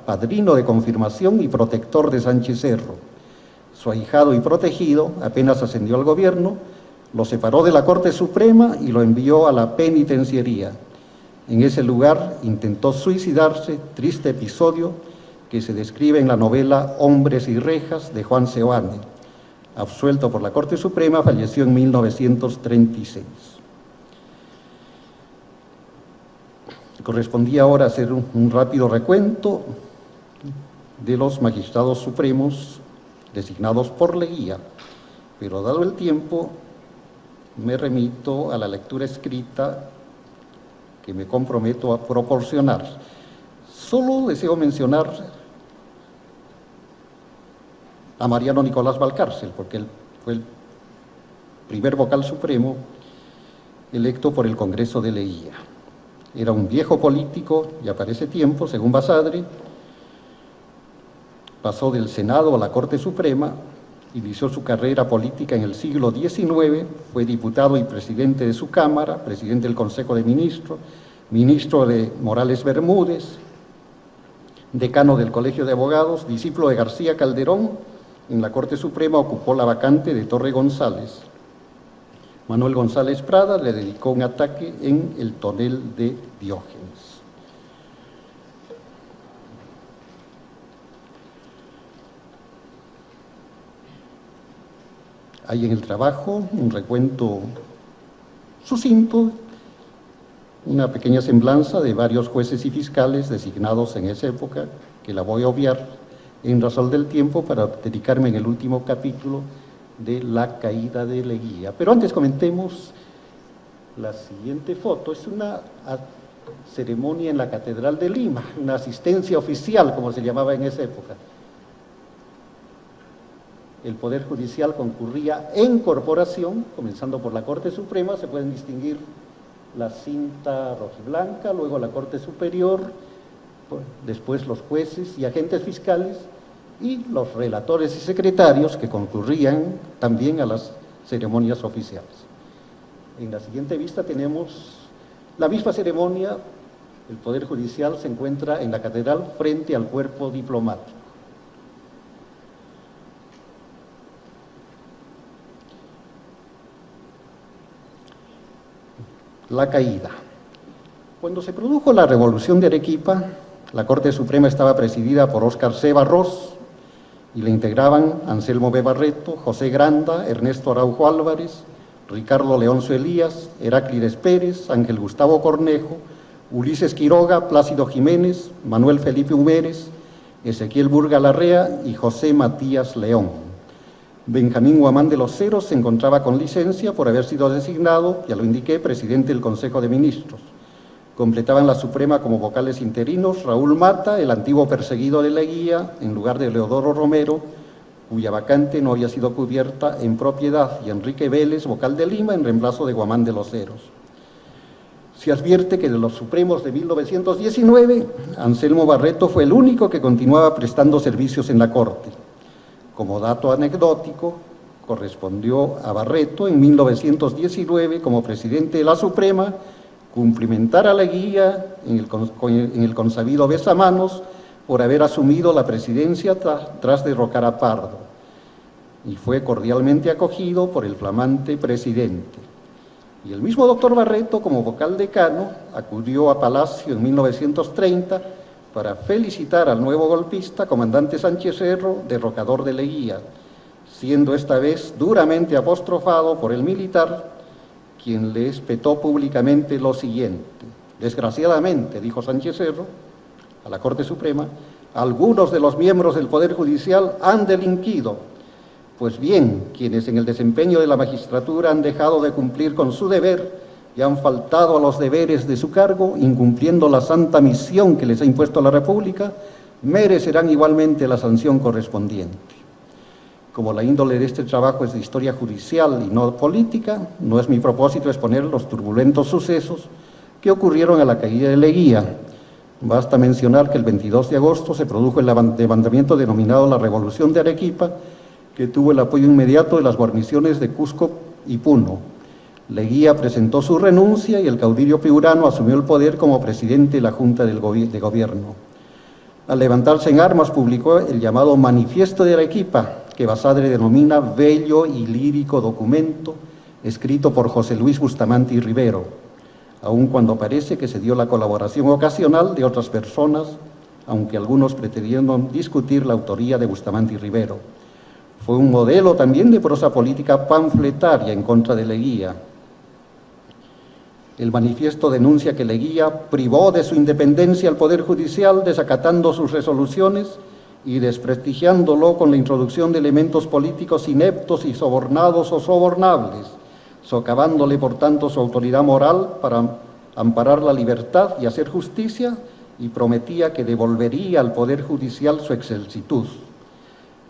padrino de confirmación y protector de Sánchez Cerro. Su ahijado y protegido, apenas ascendió al gobierno, lo separó de la Corte Suprema y lo envió a la penitenciaría. En ese lugar intentó suicidarse, triste episodio que se describe en la novela Hombres y Rejas de Juan Seoane. Absuelto por la Corte Suprema, falleció en 1936. Correspondía ahora hacer un rápido recuento de los magistrados supremos designados por Leguía, pero dado el tiempo, me remito a la lectura escrita que me comprometo a proporcionar. Solo deseo mencionar a Mariano Nicolás Valcárcel, porque él fue el primer vocal supremo electo por el Congreso de Leguía. Era un viejo político, ya para ese tiempo, según Basadre, pasó del Senado a la Corte Suprema, inició su carrera política en el siglo XIX, fue diputado y presidente de su Cámara, presidente del Consejo de Ministros, ministro de Morales Bermúdez, decano del Colegio de Abogados, discípulo de García Calderón. En la Corte Suprema ocupó la vacante de Torre González. Manuel González Prada le dedicó un ataque en el tonel de Diógenes. Hay en el trabajo un recuento sucinto, una pequeña semblanza de varios jueces y fiscales designados en esa época, que la voy a obviar en razón del tiempo para dedicarme en el último capítulo de la caída de Leguía. Pero antes comentemos la siguiente foto. Es una ceremonia en la Catedral de Lima, una asistencia oficial, como se llamaba en esa época. El Poder Judicial concurría en corporación, comenzando por la Corte Suprema, se pueden distinguir la cinta rojiblanca, luego la Corte Superior, después los jueces y agentes fiscales, y los relatores y secretarios que concurrían también a las ceremonias oficiales. En la siguiente vista tenemos la misma ceremonia. El Poder Judicial se encuentra en la Catedral frente al cuerpo diplomático. La caída. Cuando se produjo la Revolución de Arequipa, la Corte Suprema estaba presidida por Óscar C. Barros y la integraban Anselmo B. Barreto, José Granda, Ernesto Araujo Álvarez, Ricardo Leoncio Elías, Heráclides Pérez, Ángel Gustavo Cornejo, Ulises Quiroga, Plácido Jiménez, Manuel Felipe Humérez, Ezequiel Burga Larrea y José Matías León. Benjamín Guamán de los Heros se encontraba con licencia por haber sido designado, ya lo indiqué, presidente del Consejo de Ministros. Completaban la Suprema como vocales interinos Raúl Mata, el antiguo perseguido de Leguía, en lugar de Leodoro Romero, cuya vacante no había sido cubierta en propiedad, y Enrique Vélez, vocal de Lima, en reemplazo de Guamán de los Heros. Se advierte que de los Supremos de 1919, Anselmo Barreto fue el único que continuaba prestando servicios en la Corte. Como dato anecdótico, correspondió a Barreto en 1919, como presidente de la Suprema, cumplimentar a Leguía en el consabido besamanos por haber asumido la presidencia tras derrocar a Pardo, y fue cordialmente acogido por el flamante presidente. Y el mismo doctor Barreto, como vocal decano, acudió a Palacio en 1930 para felicitar al nuevo golpista, comandante Sánchez Cerro, derrocador de Leguía, siendo esta vez duramente apostrofado por el militar, quien le espetó públicamente lo siguiente: desgraciadamente, dijo Sánchez Cerro a la Corte Suprema, algunos de los miembros del Poder Judicial han delinquido. Pues bien, quienes en el desempeño de la magistratura han dejado de cumplir con su deber y han faltado a los deberes de su cargo, incumpliendo la santa misión que les ha impuesto la República, merecerán igualmente la sanción correspondiente. Como la índole de este trabajo es de historia judicial y no política, no es mi propósito exponer los turbulentos sucesos que ocurrieron a la caída de Leguía. Basta mencionar que el 22 de agosto se produjo el levantamiento denominado la Revolución de Arequipa, que tuvo el apoyo inmediato de las guarniciones de Cusco y Puno. Leguía presentó su renuncia y el caudillo piurano asumió el poder como presidente de la Junta de Gobierno. Al levantarse en armas, publicó el llamado Manifiesto de Arequipa, que Basadre denomina bello y lírico documento, escrito por José Luis Bustamante y Rivero, aun cuando parece que se dio la colaboración ocasional de otras personas, aunque algunos pretendieron discutir la autoría de Bustamante y Rivero. Fue un modelo también de prosa política panfletaria en contra de Leguía. El manifiesto denuncia que Leguía privó de su independencia al Poder Judicial, desacatando sus resoluciones y desprestigiándolo con la introducción de elementos políticos ineptos y sobornados o sobornables, socavándole por tanto su autoridad moral para amparar la libertad y hacer justicia, y prometía que devolvería al Poder Judicial su excelsitud.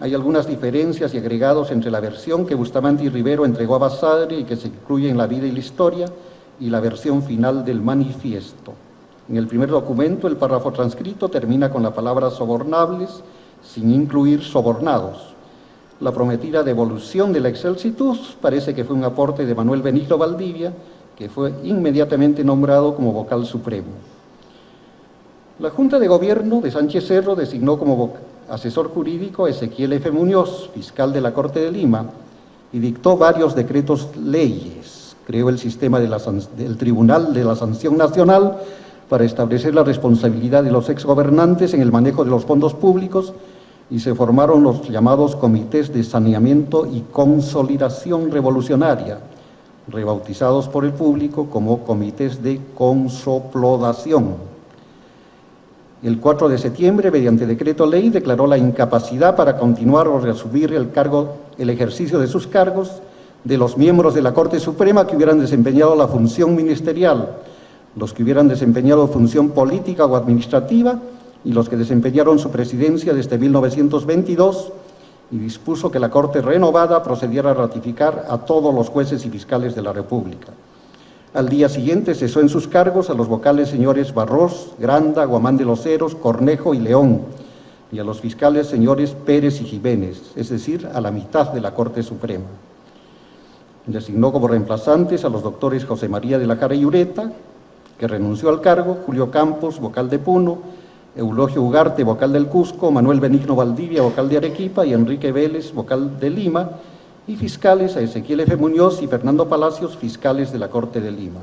Hay algunas diferencias y agregados entre la versión que Bustamante y Rivero entregó a Basadre y que se incluye en La vida y la historia, y la versión final del manifiesto. En el primer documento, el párrafo transcrito termina con la palabra sobornables, sin incluir sobornados. La prometida devolución de la excelsitud parece que fue un aporte de Manuel Benigno Valdivia, que fue inmediatamente nombrado como vocal supremo. La Junta de Gobierno de Sánchez Cerro designó como asesor jurídico a Ezequiel F. Muñoz, fiscal de la Corte de Lima, y dictó varios decretos leyes. Creó el sistema del Tribunal de la Sanción Nacional para establecer la responsabilidad de los exgobernantes en el manejo de los fondos públicos, y se formaron los llamados comités de saneamiento y consolidación revolucionaria, rebautizados por el público como comités de consoplodación. El 4 de septiembre, mediante decreto ley, declaró la incapacidad para continuar o reasumir el ejercicio de sus cargos de los miembros de la Corte Suprema que hubieran desempeñado la función ministerial, los que hubieran desempeñado función política o administrativa y los que desempeñaron su presidencia desde 1922, y dispuso que la Corte renovada procediera a ratificar a todos los jueces y fiscales de la República. Al día siguiente cesó en sus cargos a los vocales señores Barros, Granda, Guamán de los Heros, Cornejo y León, y a los fiscales señores Pérez y Jiménez, es decir, a la mitad de la Corte Suprema. Designó como reemplazantes a los doctores José María de la Jara y Ureta, que renunció al cargo, Julio Campos, vocal de Puno, Eulogio Ugarte, vocal del Cusco, Manuel Benigno Valdivia, vocal de Arequipa, y Enrique Vélez, vocal de Lima, y fiscales a Ezequiel F. Muñoz y Fernando Palacios, fiscales de la Corte de Lima.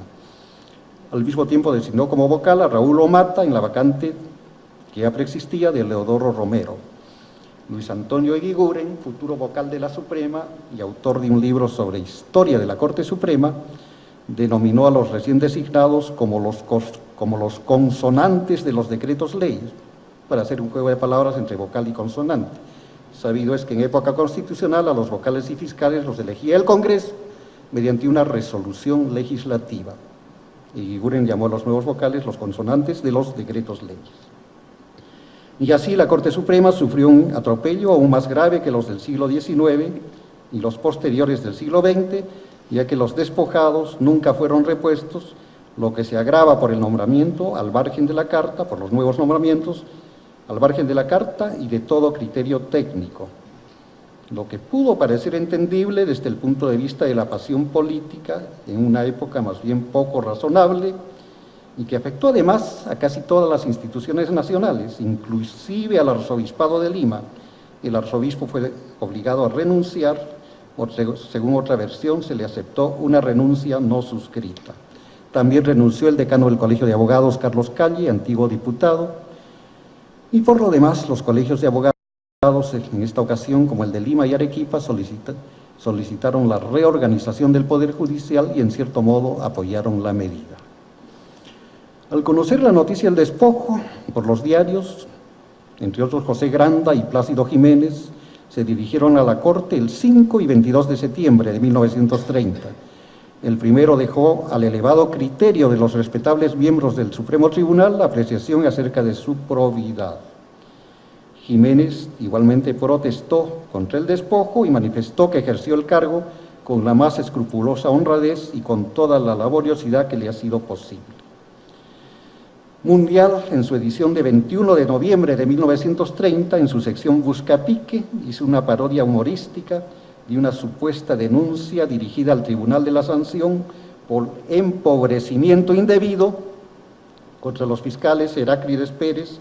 Al mismo tiempo designó como vocal a Raúl Omata en la vacante que ya preexistía de Leodoro Romero. Luis Antonio Eguiguren, futuro vocal de la Suprema y autor de un libro sobre historia de la Corte Suprema, denominó a los recién designados como los consonantes de los decretos leyes, para hacer un juego de palabras entre vocal y consonante. Sabido es que en época constitucional a los vocales y fiscales los elegía el Congreso mediante una resolución legislativa. Y Guren llamó a los nuevos vocales los consonantes de los decretos leyes. Y así la Corte Suprema sufrió un atropello aún más grave que los del siglo XIX y los posteriores del siglo XX, ya que los despojados nunca fueron repuestos, lo que se agrava por el nombramiento al margen de la Carta, por los nuevos nombramientos, al margen de la Carta y de todo criterio técnico. Lo que pudo parecer entendible desde el punto de vista de la pasión política en una época más bien poco razonable y que afectó además a casi todas las instituciones nacionales, inclusive al arzobispado de Lima. El arzobispo fue obligado a renunciar, o según otra versión se le aceptó una renuncia no suscrita. También renunció el decano del Colegio de Abogados, Carlos Calle, antiguo diputado, y por lo demás los colegios de abogados en esta ocasión, como el de Lima y Arequipa, solicitaron la reorganización del Poder Judicial y en cierto modo apoyaron la medida. Al conocer la noticia del despojo por los diarios, entre otros José Granda y Plácido Jiménez, se dirigieron a la Corte el 5 y 22 de septiembre de 1930. El primero dejó al elevado criterio de los respetables miembros del Supremo Tribunal la apreciación acerca de su probidad. Jiménez igualmente protestó contra el despojo y manifestó que ejerció el cargo con la más escrupulosa honradez y con toda la laboriosidad que le ha sido posible. Mundial, en su edición de 21 de noviembre de 1930, en su sección Buscapique, hizo una parodia humorística de una supuesta denuncia dirigida al Tribunal de la Sanción por empobrecimiento indebido contra los fiscales Heráclides Pérez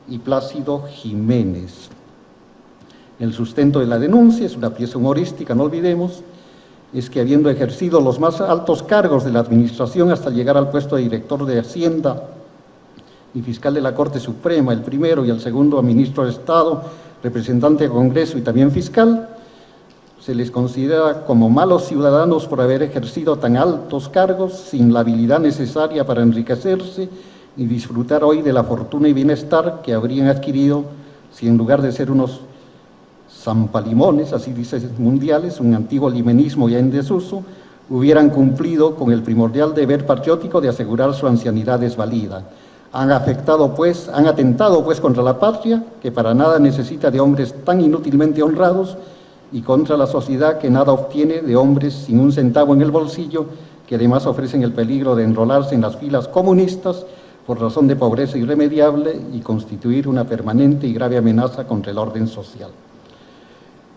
y Plácido Jiménez. El sustento de la denuncia, es una pieza humorística, no olvidemos, es que habiendo ejercido los más altos cargos de la administración hasta llegar al puesto de director de Hacienda y fiscal de la Corte Suprema, el primero, y el segundo a ministro de Estado, representante de Congreso y también fiscal, se les considera como malos ciudadanos por haber ejercido tan altos cargos sin la habilidad necesaria para enriquecerse y disfrutar hoy de la fortuna y bienestar que habrían adquirido si en lugar de ser unos zampalimones, así dice Mundiales, un antiguo limenismo ya en desuso, hubieran cumplido con el primordial deber patriótico de asegurar su ancianidad desvalida. Han atentado pues contra la patria, que para nada necesita de hombres tan inútilmente honrados, y contra la sociedad que nada obtiene de hombres sin un centavo en el bolsillo, que además ofrecen el peligro de enrolarse en las filas comunistas por razón de pobreza irremediable y constituir una permanente y grave amenaza contra el orden social.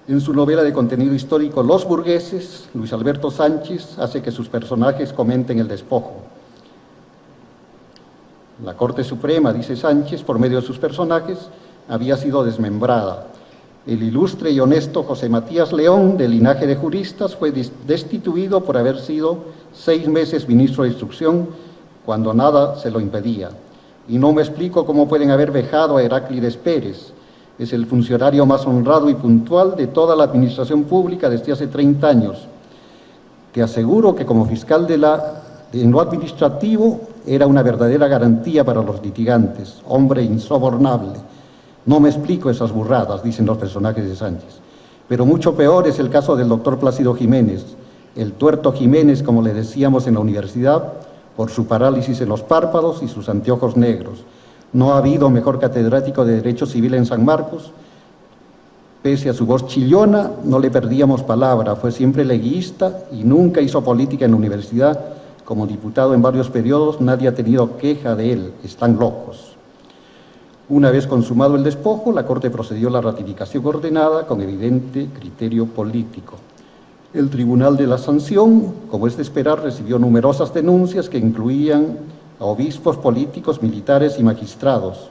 En su novela de contenido histórico Los burgueses, Luis Alberto Sánchez hace que sus personajes comenten el despojo. La Corte Suprema, dice Sánchez, por medio de sus personajes, había sido desmembrada. El ilustre y honesto José Matías León, de linaje de juristas, fue destituido por haber sido 6 meses ministro de Instrucción, cuando nada se lo impedía. Y no me explico cómo pueden haber vejado a Heráclides Pérez. Es el funcionario más honrado y puntual de toda la administración pública desde hace 30 años. Te aseguro que como fiscal en lo administrativo era una verdadera garantía para los litigantes, hombre insobornable. No me explico esas burradas, dicen los personajes de Sánchez. Pero mucho peor es el caso del doctor Plácido Jiménez, el tuerto Jiménez, como le decíamos en la universidad, por su parálisis en los párpados y sus anteojos negros. No ha habido mejor catedrático de Derecho Civil en San Marcos. Pese a su voz chillona, no le perdíamos palabra, fue siempre leguista y nunca hizo política en la universidad. Como diputado en varios periodos, nadie ha tenido queja de él, están locos. Una vez consumado el despojo, la Corte procedió a la ratificación ordenada con evidente criterio político. El Tribunal de la Sanción, como es de esperar, recibió numerosas denuncias que incluían a obispos, políticos, militares y magistrados.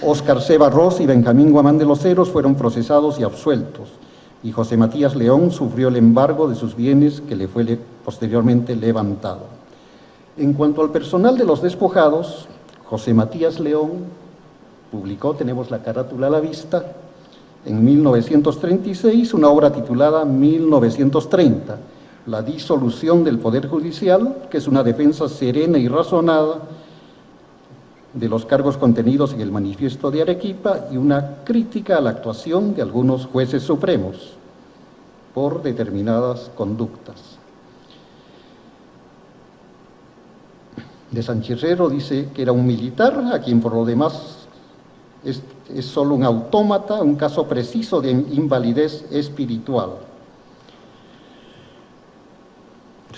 Óscar C. Barros y Benjamín Guamán de los Heros fueron procesados y absueltos, y José Matías León sufrió el embargo de sus bienes que le fue posteriormente levantado. En cuanto al personal de los despojados, José Matías León publicó, tenemos la carátula a la vista, en 1936 una obra titulada 1930, La disolución del Poder Judicial, que es una defensa serena y razonada de los cargos contenidos en el Manifiesto de Arequipa y una crítica a la actuación de algunos jueces supremos por determinadas conductas. De Sánchez Cerro dice que era un militar, a quien por lo demás es solo un autómata, un caso preciso de invalidez espiritual.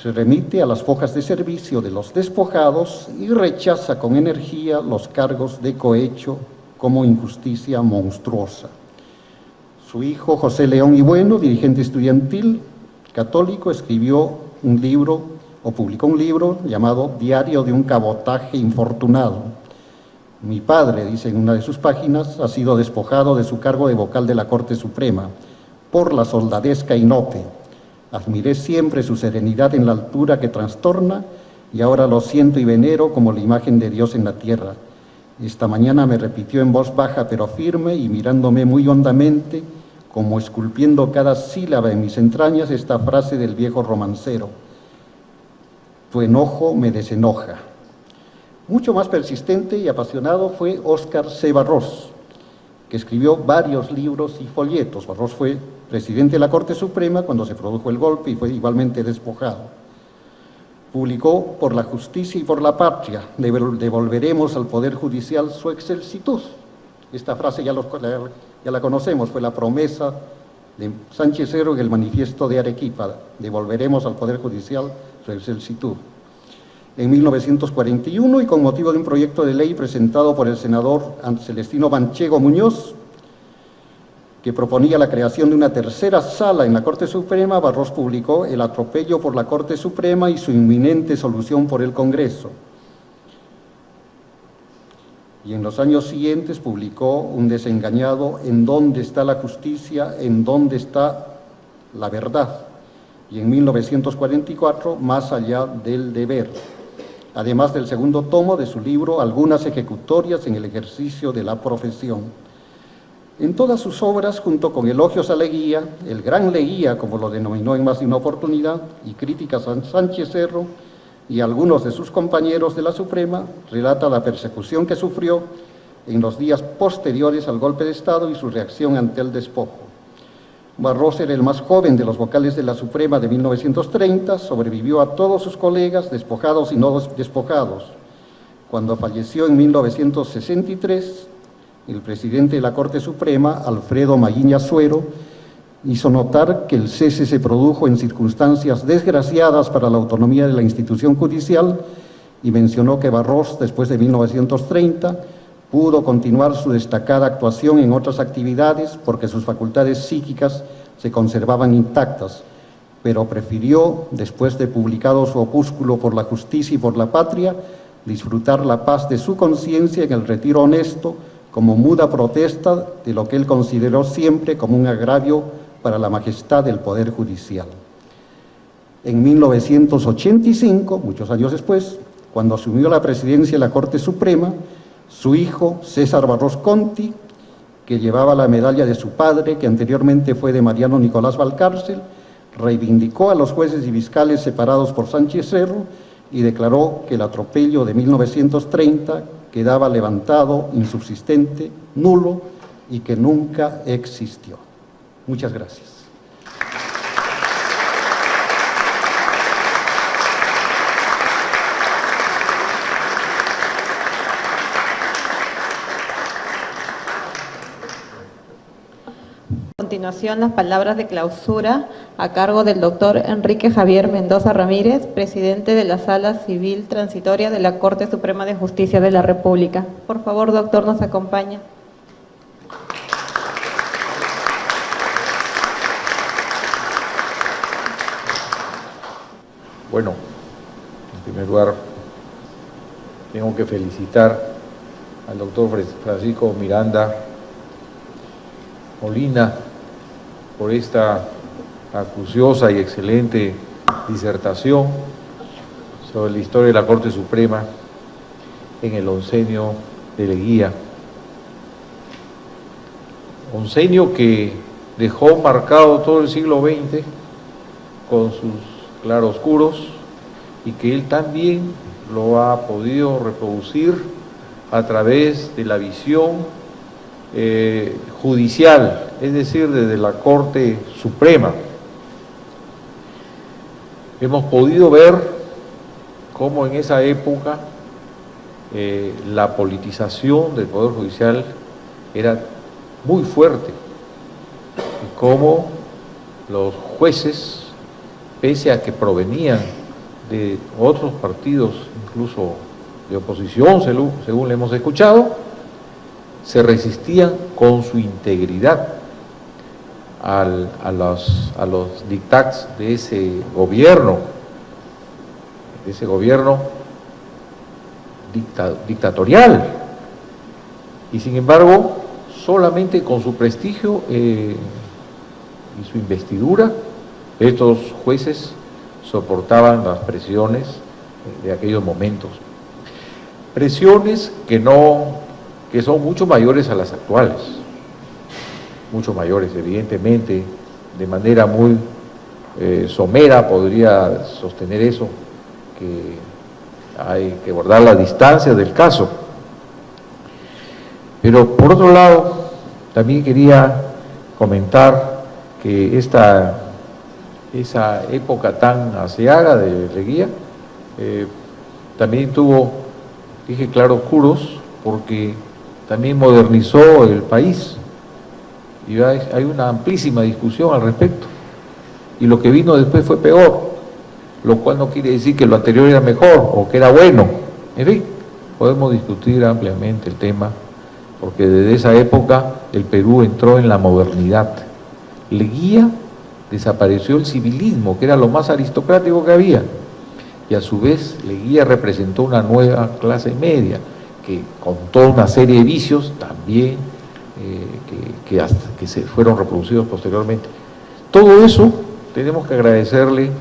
Se remite a las fojas de servicio de los despojados y rechaza con energía los cargos de cohecho como injusticia monstruosa. Su hijo José León y Bueno, dirigente estudiantil católico, escribió un libro o publicó un libro llamado Diario de un cabotaje infortunado. Mi padre, dice en una de sus páginas, ha sido despojado de su cargo de vocal de la Corte Suprema por la soldadesca inope. Admiré siempre su serenidad en la altura que trastorna y ahora lo siento y venero como la imagen de Dios en la tierra. Esta mañana me repitió en voz baja pero firme y mirándome muy hondamente, como esculpiendo cada sílaba en mis entrañas, esta frase del viejo romancero: tu enojo me desenoja. Mucho más persistente y apasionado fue Óscar C. Barros, que escribió varios libros y folletos. Barros fue presidente de la Corte Suprema cuando se produjo el golpe y fue igualmente despojado. Publicó Por la justicia y por la patria, devolveremos al Poder Judicial su excelsitud. Esta frase ya la conocemos, fue la promesa de Sánchez Cerro en el Manifiesto de Arequipa: devolveremos al Poder Judicial su excelsitud. En 1941, y con motivo de un proyecto de ley presentado por el senador Celestino Manchego Muñoz, que proponía la creación de una tercera sala en la Corte Suprema, Barros publicó El atropello por la Corte Suprema y su inminente solución por el Congreso. Y en los años siguientes publicó un desengañado En dónde está la justicia, en dónde está la verdad. Y en 1944, Más allá del deber, además del segundo tomo de su libro Algunas ejecutorias en el ejercicio de la profesión. En todas sus obras, junto con elogios a Leguía, el gran Leguía, como lo denominó en más de una oportunidad, y críticas a Sánchez Cerro y a algunos de sus compañeros de la Suprema, relata la persecución que sufrió en los días posteriores al golpe de Estado y su reacción ante el despojo. Barros era el más joven de los vocales de la Suprema de 1930, sobrevivió a todos sus colegas, despojados y no despojados. Cuando falleció en 1963, el presidente de la Corte Suprema, Alfredo Maguiña Suero, hizo notar que el cese se produjo en circunstancias desgraciadas para la autonomía de la institución judicial y mencionó que Barros, después de 1930, pudo continuar su destacada actuación en otras actividades porque sus facultades psíquicas se conservaban intactas, pero prefirió, después de publicado su opúsculo Por la justicia y por la patria, disfrutar la paz de su conciencia en el retiro honesto como muda protesta de lo que él consideró siempre como un agravio para la majestad del Poder Judicial. En 1985, muchos años después, cuando asumió la presidencia de la Corte Suprema, su hijo, César Barros Conti, que llevaba la medalla de su padre, que anteriormente fue de Mariano Nicolás Valcárcel, reivindicó a los jueces y fiscales separados por Sánchez Cerro y declaró que el atropello de 1930 quedaba levantado, insubsistente, nulo y que nunca existió. Muchas gracias. continuación las palabras de clausura a cargo del doctor Enrique Javier Mendoza Ramírez, presidente de la Sala Civil Transitoria de la Corte Suprema de Justicia de la República. Por favor, doctor, nos acompaña. Bueno, en primer lugar, tengo que felicitar al doctor Francisco Miranda Molina por esta acuciosa y excelente disertación sobre la historia de la Corte Suprema en el oncenio de Leguía. Oncenio que dejó marcado todo el siglo XX con sus claroscuros y que él también lo ha podido reproducir a través de la visión judicial, es decir, desde la Corte Suprema. Hemos podido ver cómo en esa época la politización del Poder Judicial era muy fuerte y cómo los jueces, pese a que provenían de otros partidos, incluso de oposición, según le hemos escuchado, se resistían con su integridad a los dictats de ese gobierno dictatorial. Y sin embargo, solamente con su prestigio y su investidura, estos jueces soportaban las presiones de aquellos momentos. Presiones que son mucho mayores a las actuales, mucho mayores, evidentemente, de manera muy somera podría sostener eso, que hay que guardar la distancia del caso. Pero por otro lado, también quería comentar que esa época tan aciaga de Leguía también tuvo, dije, claroscuros, porque también modernizó el país y hay una amplísima discusión al respecto, y lo que vino después fue peor, lo cual no quiere decir que lo anterior era mejor o que era bueno. En fin, podemos discutir ampliamente el tema, porque desde esa época el Perú entró en la modernidad. Leguía desapareció el civilismo, que era lo más aristocrático que había, y a su vez Leguía representó una nueva clase media, que con toda una serie de vicios también que se fueron reproducidos posteriormente. Todo eso tenemos que agradecerle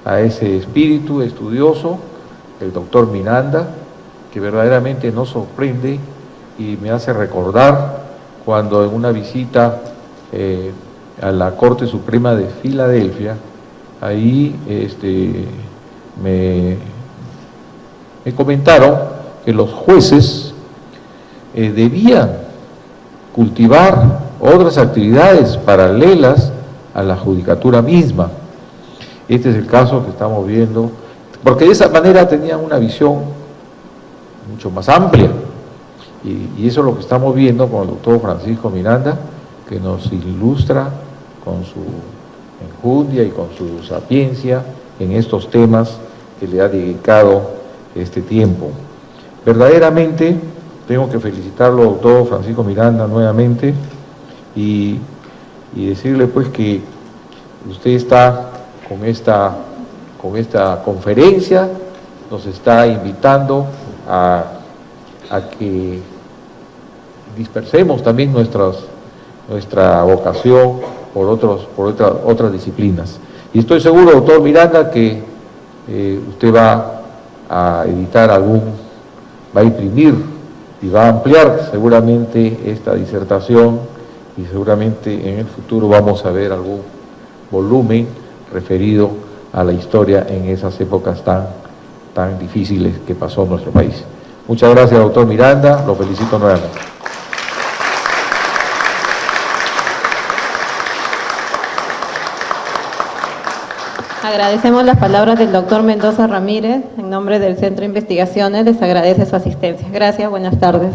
a ese espíritu estudioso, el doctor Miranda, que verdaderamente nos sorprende y me hace recordar cuando en una visita a la Corte Suprema de Filadelfia, ahí me comentaron que los jueces debían cultivar otras actividades paralelas a la judicatura misma. Este es el caso que estamos viendo, porque de esa manera tenían una visión mucho más amplia, y eso es lo que estamos viendo con el doctor Francisco Miranda, que nos ilustra con su enjundia y con su sapiencia en estos temas que le ha dedicado este tiempo. Verdaderamente tengo que felicitarlo, doctor Francisco Miranda, nuevamente, y decirle pues que usted está con esta conferencia, nos está invitando a que dispersemos también nuestra vocación por otras disciplinas. Y estoy seguro, doctor Miranda, que usted va a editar va a imprimir y va a ampliar seguramente esta disertación, y seguramente en el futuro vamos a ver algún volumen referido a la historia en esas épocas tan difíciles que pasó nuestro país. Muchas gracias, doctor Miranda, lo felicito nuevamente. Agradecemos las palabras del doctor Mendoza Ramírez. En nombre del Centro de Investigaciones les agradece su asistencia. Gracias, buenas tardes.